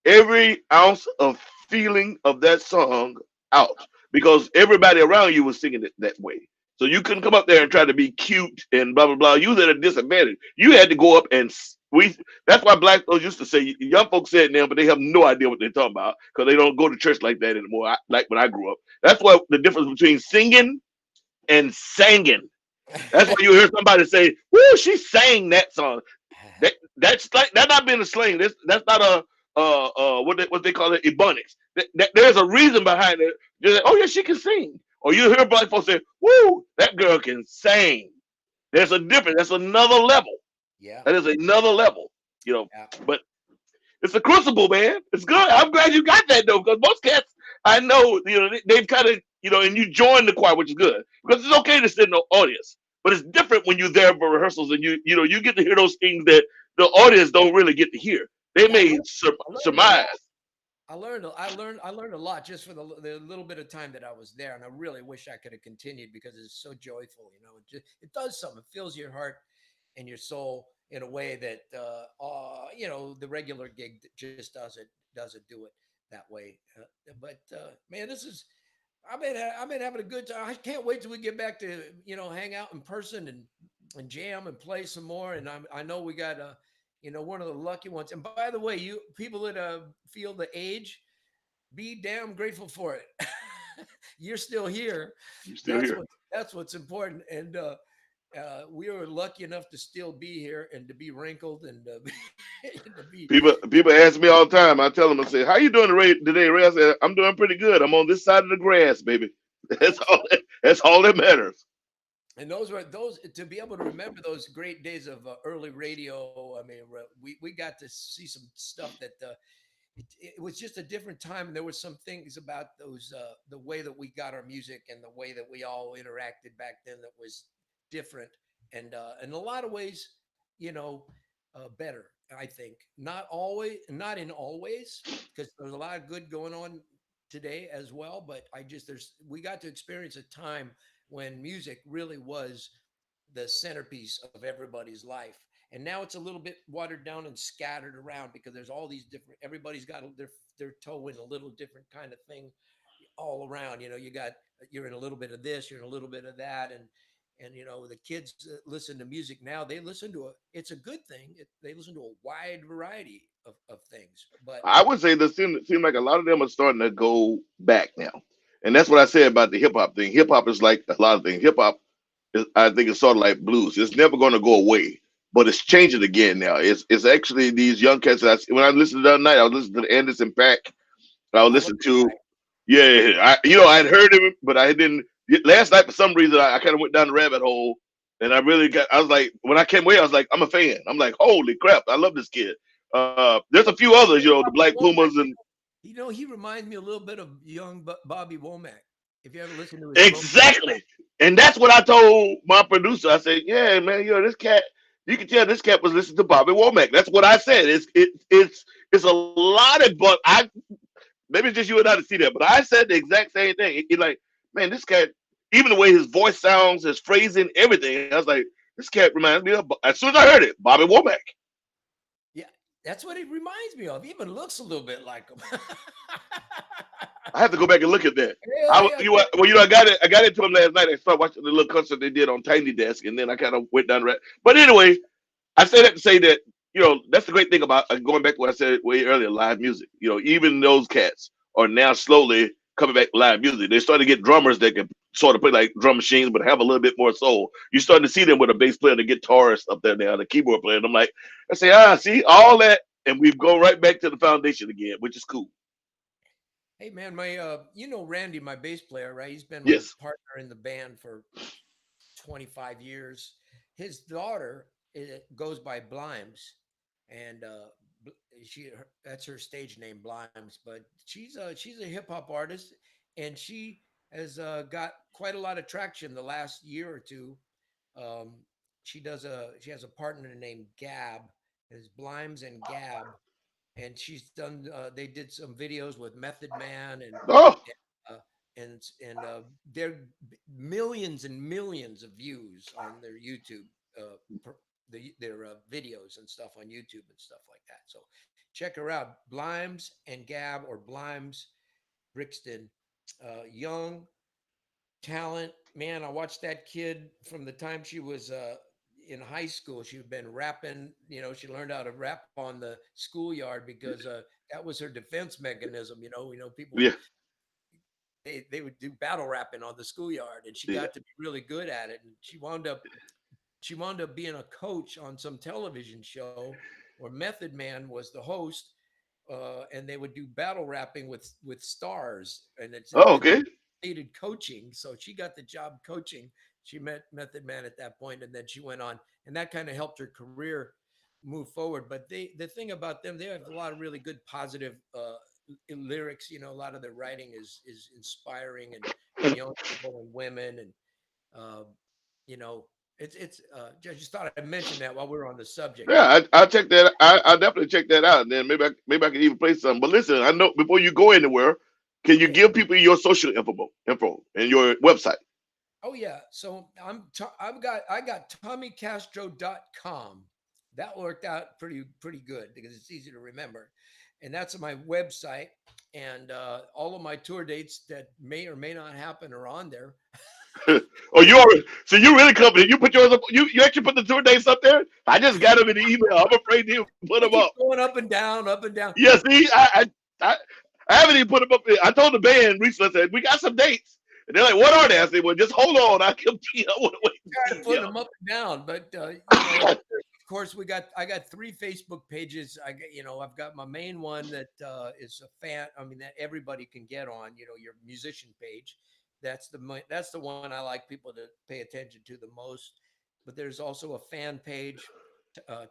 every ounce of feeling of that song out, because everybody around you was singing it that way. So you couldn't come up there and try to be cute and blah blah blah. You was at a disadvantage. You had to go up and we. That's why black folks used to say, young folks say it now, but they have no idea what they're talking about because they don't go to church like that anymore. Like when I grew up. That's what the difference between singing and singing. That's why you hear somebody say, "Woo, she sang that song." That's like that's not being a slang. That's not a what they call it, ebonics. There's a reason behind it. You're like, oh yeah, she can sing. Or you hear black folks say, "Woo, that girl can sing." There's a difference. That's another level. yeah, That is another level. yeah. But it's a crucible, man. It's good. I'm glad you got that though, because most cats I know, they've kind of, and you join the choir, which is good because it's okay to sit in the audience, but it's different when you're there for rehearsals and you get to hear those things that the audience don't really get to hear. They Yeah, may I learned a surmise. lot. I learned a lot just for the little bit of time that I was there, and I really wish I could have continued because it's so joyful. It does something. It fills your heart and your soul in a way that the regular gig just doesn't do it that way. But man, this is I've been having a good time. I can't wait till we get back to hang out in person and jam and play some more. And I know we got one of the lucky ones. And by the way, you people that feel the age, be damn grateful for it. You're still here. You still That's here. what that's what's important. And we were lucky enough to still be here and to be wrinkled and and to be. People ask me all the time. I tell them, I say, "How you doing today, Ray?" I said, "I'm doing pretty good. I'm on this side of the grass, baby. That's That's all. That's all that matters." And those to be able to remember those great days of early radio. I mean, we got to see some stuff that it was just a different time, and there were some things about those the way that we got our music and the way that we all interacted back then that was different, and in a lot of ways, you know, better. I think not in all ways, because there's a lot of good going on today as well. But there's we got to experience a time when music really was the centerpiece of everybody's life. And now it's a little bit watered down and scattered around because there's all these different. Everybody's got their toe in a little different kind of thing all around. You're in a little bit of this, you're in a little bit of that, and the kids listen to music now. They listen to it's a good thing. They listen to a wide variety of things. But I would say that seem like a lot of them are starting to go back now, and that's what I said about the hip hop thing. Hip hop is like a lot of things. Hip hop is, I think, it's sort of like blues. It's never going to go away, but it's changing again now. It's actually these young cats. When I listened the other night, I was listening to the Anderson Pack. I was I love listening that to guy. yeah, I'd heard him, but I didn't. Last night for some reason I kind of went down the rabbit hole, and I really got. I was like, when I came away, I was like, I'm a fan. I'm like, holy crap, I love this kid. There's a few others, the Bobby Black Womack, Pumas and he reminds me a little bit of young Bobby Womack. If you ever listen to his smoke. exactly. And that's what I told my producer. I said, yeah, man, this cat. You can tell this cat was listening to Bobby Womack. That's what I said. It's a lot of but I maybe it's just you and I to see that, but I said the exact same thing. Like, man, this cat, even the way his voice sounds, his phrasing, everything. I was like, this cat reminds me of. As soon as I heard it, Bobby Womack. Yeah, that's what it reminds me of. He even looks a little bit like him. I have to go back and look at that. Yeah, yeah. Well, I got it. I got into him last night. I started watching the little concert they did on Tiny Desk, and then I kind of went down the rat. But anyway, I say that to say that that's the great thing about going back to what I said way earlier. Live music. Even those cats are now slowly coming back to live music. They're starting to get drummers that can sort of play like drum machines, but have a little bit more soul. You're starting to see them with a bass player, and a guitarist up there now, the keyboard player. And I'm like, I say, see all that, and we go right back to the foundation again, which is cool. Hey man, my Randy, my bass player, right? He's been my Yes. partner in the band for 25 years. His daughter goes by Blimes, and that's her stage name, Blimes. But she's a hip hop artist, and she has got quite a lot of traction the last year or two. Um, she has a partner named Gab. It's Blimes and Gab, and she's done. They did some videos with Method Man Oh, uh, and they're millions and millions of views on their YouTube, their videos and stuff on YouTube and stuff like that. So check her out, Blimes and Gab or Blimes Brixton, young talent. Man, I watched that kid from the time she was in high school. She'd been rapping. She learned how to rap on the schoolyard because that was her defense mechanism. People would yeah, they would do battle rapping on the schoolyard, and she yeah. got to be really good at it. And she wound up being a coach on some television show where Method Man was the host, and they would do battle rapping with stars, Oh, and okay. needed coaching, so she got the job coaching. She met Method Man at that point, and then she went on, and that kind of helped her career move forward. But the thing about them, they have a lot of really good positive lyrics. A lot of their writing is inspiring and young people and women, and uh, you know it's I just thought I'd mention that while we're on the subject. Yeah, I'll check that. I'll definitely check that out, and then maybe I can even play something. But listen, I know before you go anywhere, can you Yeah. give people your social info and your website? Oh yeah. So I got TommyCastro.com. That worked out pretty good because it's easy to remember, and that's my website. And all of my tour dates that may or may not happen are on there. Or you already? So you really confident? You put yours up? You actually put the tour dates up there? I just got them in the email. I'm afraid to put them They up. keep going up and down, up and down. Yeah, see, I, I haven't even put them up there. I told the band recently, I said, we got some dates. And they're like, what are they? I said, well, just hold on. I can, I want to wait and Tired of see. putting them up and down, but of course, I got three Facebook pages. I've got my main one that is a fan. I mean, that everybody can get on. Your musician page. That's the one I like people to pay attention to the most. But there's also a fan page,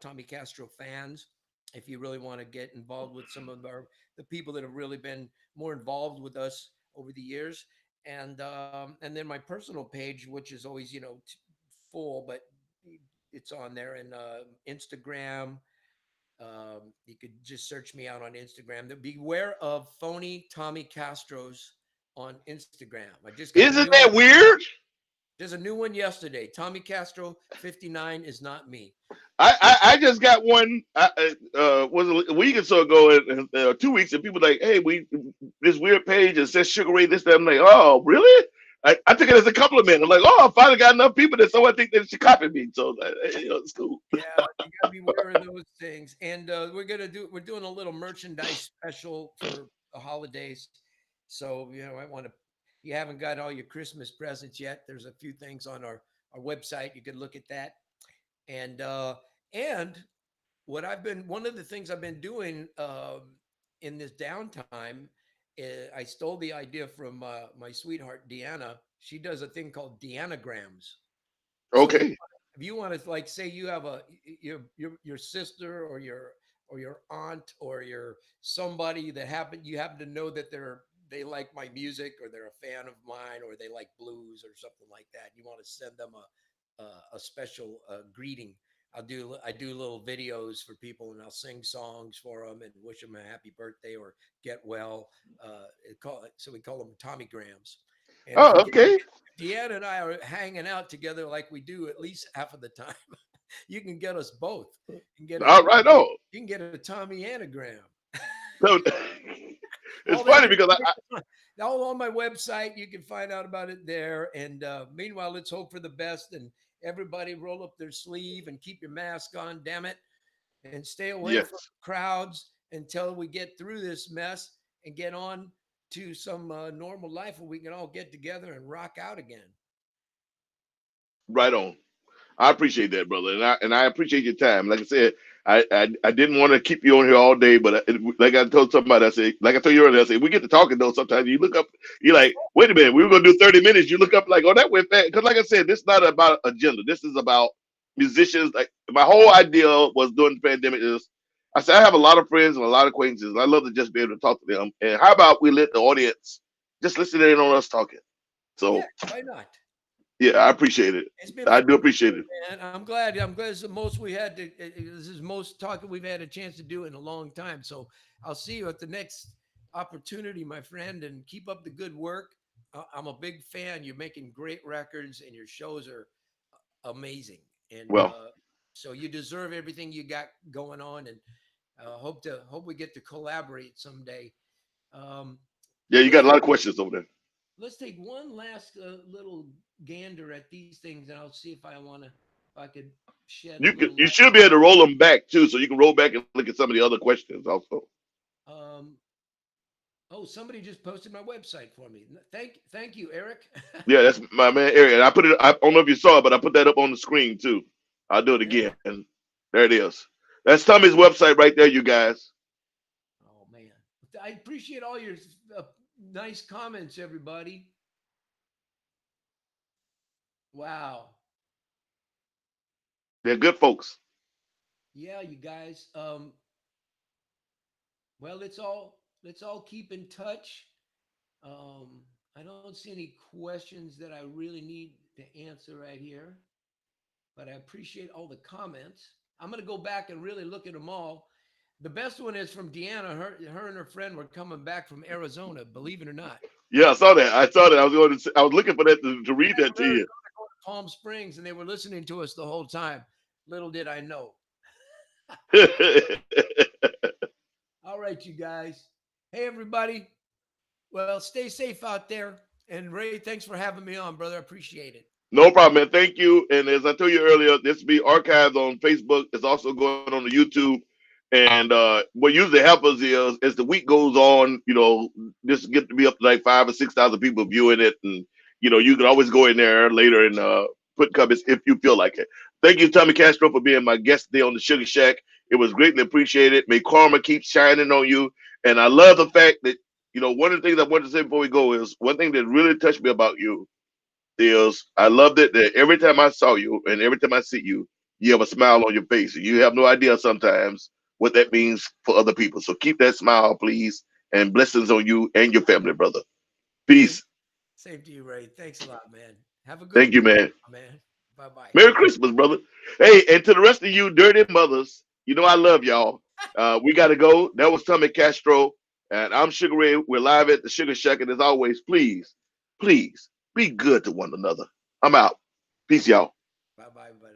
Tommy Castro fans. If you really want to get involved with some of the people that have really been more involved with us over the years, and then my personal page, which is always full, but it's on there, and Instagram. You could just search me out on Instagram. Beware of phony Tommy Castros on Instagram. I just got a new Isn't one. that weird? There's a new one yesterday. Tommy Castro 59 is not me. I just got one. Was it a week or so ago, and 2 weeks, and people like, hey, we this weird page that says Sugar Ray this that. I'm like, oh, really? I took it as a compliment. I'm like, oh, I finally got enough people that someone think they should copy me. So it's cool. Yeah, you got to beware of those things. And we're doing a little merchandise special for the holidays. So, I want to, if you haven't got all your Christmas presents yet, there's a few things on our website. You could look at that. And one of the things I've been doing in this downtime, I stole the idea from my sweetheart, Deanna. She does a thing called Deanagrams. So Okay. if you want to, like, say you have your sister or your aunt or your somebody that you happen to know that they like my music, or they're a fan of mine, or they like blues or something like that. You want to send them a special greeting. I do little videos for people, and I'll sing songs for them and wish them a happy birthday or get well. So we call them Tommy Grams. And if Oh, okay. Deanna and I are hanging out together like we do at least half of the time, you can get us both. All right. Oh, You can get a Tommy anagram. so, it's All they funny do because all on my website. You can find out about it there. And meanwhile, let's hope for the best. And everybody roll up their sleeve and keep your mask on, damn it, and stay away yes, from crowds until we get through this mess and get on to some normal life where we can all get together and rock out again. right on. I appreciate that, brother, and I appreciate your time. Like I said, I didn't want to keep you on here all day, but like I told somebody, I said, like I told you earlier, I said we get to talking though. Sometimes you look up, you're like, wait a minute, we were gonna do 30 minutes. You look up like, oh, that went fast. Because like I said, this is not about agenda. This is about musicians. Like my whole idea was during the pandemic is, I said I have a lot of friends and a lot of acquaintances. And I love to just be able to talk to them. And how about we let the audience just listen in on us talking? Yeah, So why not? yeah, I appreciate it. It's been I fun, do appreciate it. man. I'm glad. I'm glad it's the most we had to. This is most talking we've had a chance to do in a long time. So I'll see you at the next opportunity, my friend, and keep up the good work. I'm a big fan. You're making great records, and your shows are amazing. And Well, so you deserve everything you got going on. And hope we get to collaborate someday. Um, yeah, you let's got a lot of questions over there. let's take one last little gander at these things, and I'll see if I could shed a little You light. should be able to roll them back too, so you can roll back and look at some of the other questions also. Um, oh, somebody just posted my website for me. Thank you, Eric. Yeah, that's my man Eric. And I put it. I don't know if you saw it, but I put that up on the screen too. I'll do it Yeah. again. There it is. That's Tommy's website right there, you guys. Oh man, I appreciate all your uh, nice comments, everybody. Wow. They're good folks. Yeah, you guys. Well, let's all keep in touch. Um, I don't see any questions that I really need to answer right here. but I appreciate all the comments. I'm gonna go back and really look at them all. The best one is from Deanna. Her and her friend were coming back from Arizona. Believe it or not, Yeah, I saw that. I saw that. I was going to. I was looking for that to read that to from Arizona, you. going to Palm Springs, and they were listening to us the whole time. Little did I know. All right, you guys. Hey, everybody. Well, stay safe out there. And Ray, thanks for having me on, brother. I appreciate it. No problem, man. Thank you. And as I told you earlier, this will be archived on Facebook. It's also going on the YouTube. And what usually happens is, as the week goes on, this get to be up to like 5 or 6 thousand people viewing it, and you can always go in there later and put comments if you feel like it. Thank you, Tommy Castro, for being my guest today on the Sugar Shack. It was greatly appreciated. May karma keep shining on you. And I love the fact that one of the things I wanted to say before we go is one thing that really touched me about you is I loved it that every time I saw you and every time I see you, you have a smile on your face. And you have no idea sometimes what that means for other people. So keep that smile, please, and blessings on you and your family, brother. Same, Peace. same to you, Ray. Thanks a lot, man. Have a good Thank you, week, man. man. Bye bye. Merry Christmas, brother. Hey, and to the rest of you dirty mothers, I love y'all. We got to go. That was Tommy Castro, and I'm Sugar Ray. We're live at the Sugar Shack, and as always, please, please be good to one another. I'm out. Peace, y'all. Bye bye, buddy.